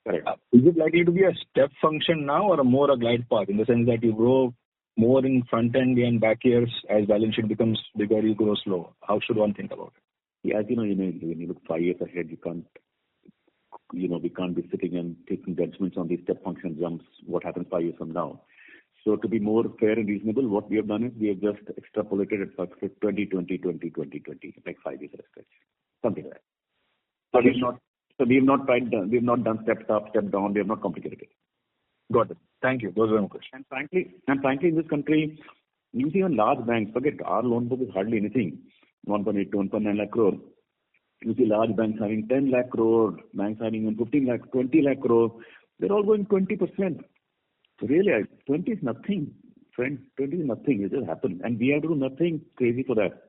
Correct. Is it likely to be a step function now, or more a glide path in the sense that you grow more in front end and back years as balance sheet becomes bigger, you grow slow? How should one think about it? Yeah, as when you look 5 years ahead, we can't be sitting and taking judgments on these step function jumps, what happens 5 years from now. So to be more fair and reasonable, what we have done is we have just extrapolated it for 2020, like 5 years at a stretch. Something like that. So we have not done steps up, step down, we have not complicated it. Got it. Thank you. Those were my questions. And frankly, in this country, you see on large banks, forget our loan book is hardly anything, 1.8 to 1.9 lakh crore. You see large banks having 10 lakh crore, banks having 15 lakh, 20 lakh crore. They're all going 20%. So really, 20 is nothing, friend. 20 is nothing. It just happened. And we have to do nothing crazy for that.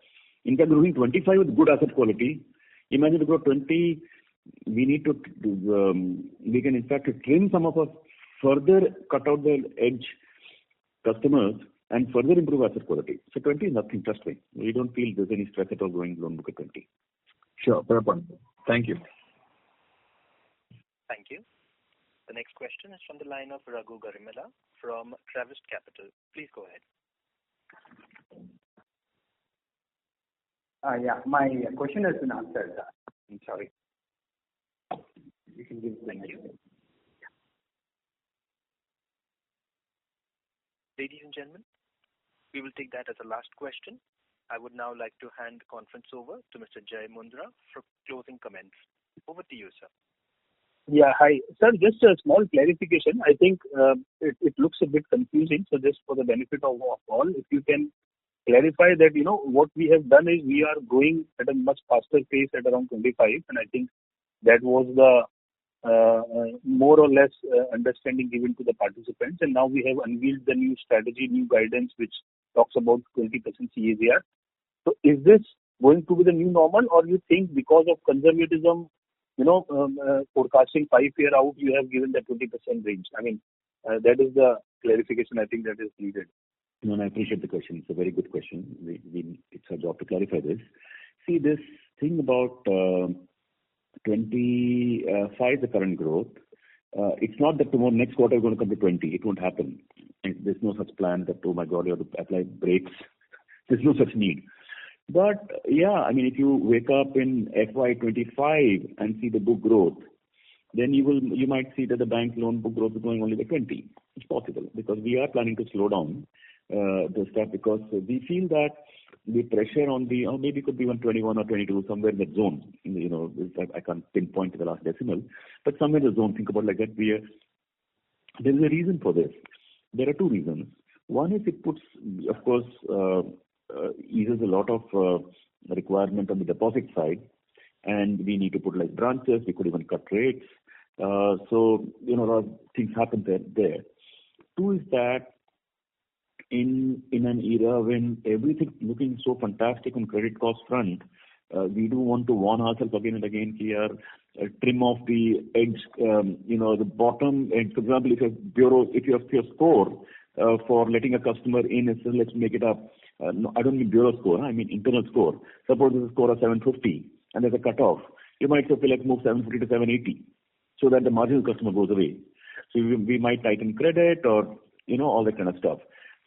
In fact, growing 25 with good asset quality. Imagine to grow 20, we can in fact trim some of us, further cut out the edge customers and further improve asset quality. So 20 is nothing, trust me. We don't feel there's any stress at all growing loan book at 20. Sure, fair point. Thank you. Thank you. The next question is from the line of Raghu Garimella from Travis Capital. Please go ahead. Yeah, my question has been answered. I'm sorry. You can give the next one. Ladies and gentlemen, we will take that as a last question. I would now like to hand the conference over to Mr. Jai Mundra for closing comments. Over to you, sir. Yeah, hi. Sir, just a small clarification. I think it looks a bit confusing. So just for the benefit of all, if you can clarify that, what we have done is we are growing at a much faster pace at around 25. And I think that was the more or less understanding given to the participants. And now we have unveiled the new strategy, new guidance, which talks about 20% CAGR. So is this going to be the new normal, or you think because of conservatism, forecasting 5 years out, you have given the 20% range? I mean, that is the clarification I think that is needed. No, and I appreciate the question. It's a very good question. It's our job to clarify this. See, this thing about 25, the current growth, it's not that tomorrow, next quarter, we're going to come to 20. It won't happen. And there's no such plan that, oh my God, you have to apply brakes. There's no such need. But yeah, I mean, if you wake up in FY25 and see the book growth, then you might see that the bank loan book growth is going only by 20. It's possible because we are planning to slow down the stuff because we feel that the pressure on maybe it could be 121 or 22, somewhere in that zone. I can't pinpoint to the last decimal, but somewhere in the zone. Think about like that. There is a reason for this. There are two reasons. One is it puts, of course, eases a lot of requirement on the deposit side, and we need to put like branches. We could even cut rates. So a lot of things happen there. Two is that in an era when everything's looking so fantastic on credit cost front, we do want to warn ourselves again and again here, trim off the edge, the bottom edge. For example, if your score for letting a customer in is, let's make it up, no, I don't mean bureau score, I mean internal score. Suppose there's a score of 750 and there's a cutoff. You might say, okay, let's move 750 to 780 so that the marginal customer goes away. So we might tighten credit or, all that kind of stuff.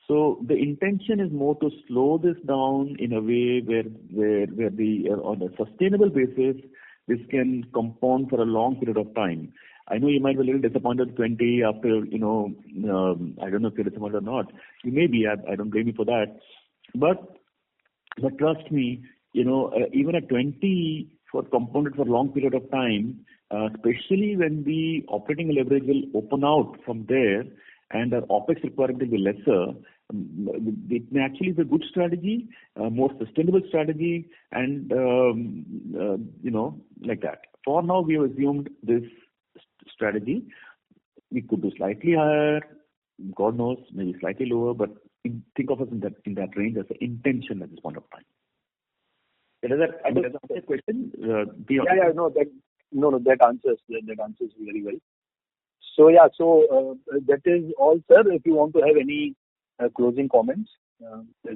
So the intention is more to slow this down in a way where on a sustainable basis, this can compound for a long period of time. I know you might be a little disappointed 20 after, I don't know if you're disappointed or not. You may be, I don't blame you for that. But trust me, even at 20 for compounded for a long period of time, especially when the operating leverage will open out from there and our OPEX requirement will be lesser, it may actually be a good strategy, more sustainable strategy, and, like that. For now, we have assumed this strategy. We could do slightly higher, God knows, maybe slightly lower, but think of us in that range as an intention at this point of time. Does that answer the question? That answers very well. So that is all, sir. If you want to have any closing comments.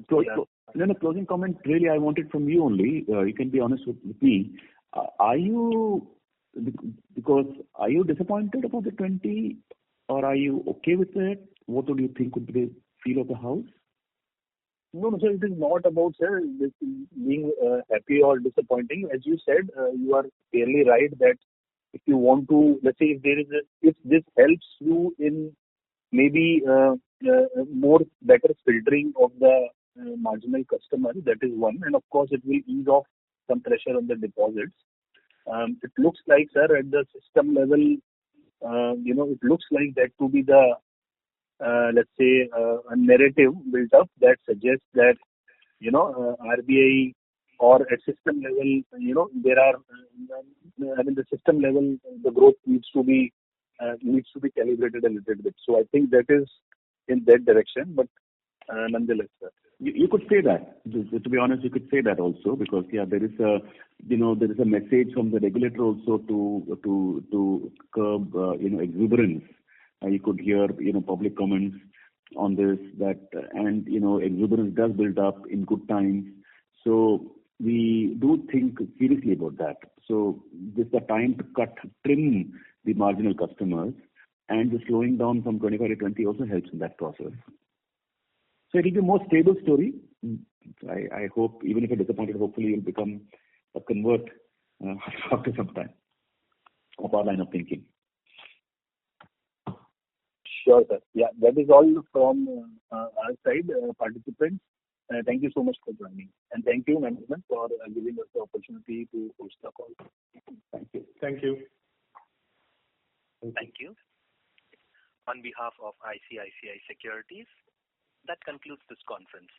Closing comment. Really, I wanted from you only. You can be honest with me. Are you disappointed about the 20, or are you okay with it? What would you think would be the feel of the house? No, sir. It is not about, sir, this being happy or disappointing. As you said, you are fairly right that if you want to, let's say, if this helps you in maybe more better filtering of the marginal customer, that is one, and of course it will ease off some pressure on the deposits. It looks like, sir, at the system level, it looks like that to be the let's say a narrative built up that suggests that RBI or at system level, there are the system level the growth needs to be calibrated a little bit. So I think that is in that direction, but nonetheless, sir. You could say that. To be honest, you could say that also, because there is a message from the regulator also to curb exuberance. You could hear public comments on this and exuberance does build up in good times. So we do think seriously about that. So this is the time to trim the marginal customers, and the slowing down from 25 to 20 also helps in that process. So it will be a more stable story. I hope, even if you're disappointed, hopefully you'll become a convert after some time of our line of thinking. Sure, sir. Yeah, that is all from our side, participants. Thank you so much for joining. And thank you, management, for giving us the opportunity to host the call. Thank you. Thank you. Thank you. On behalf of ICICI Securities, that concludes this conference.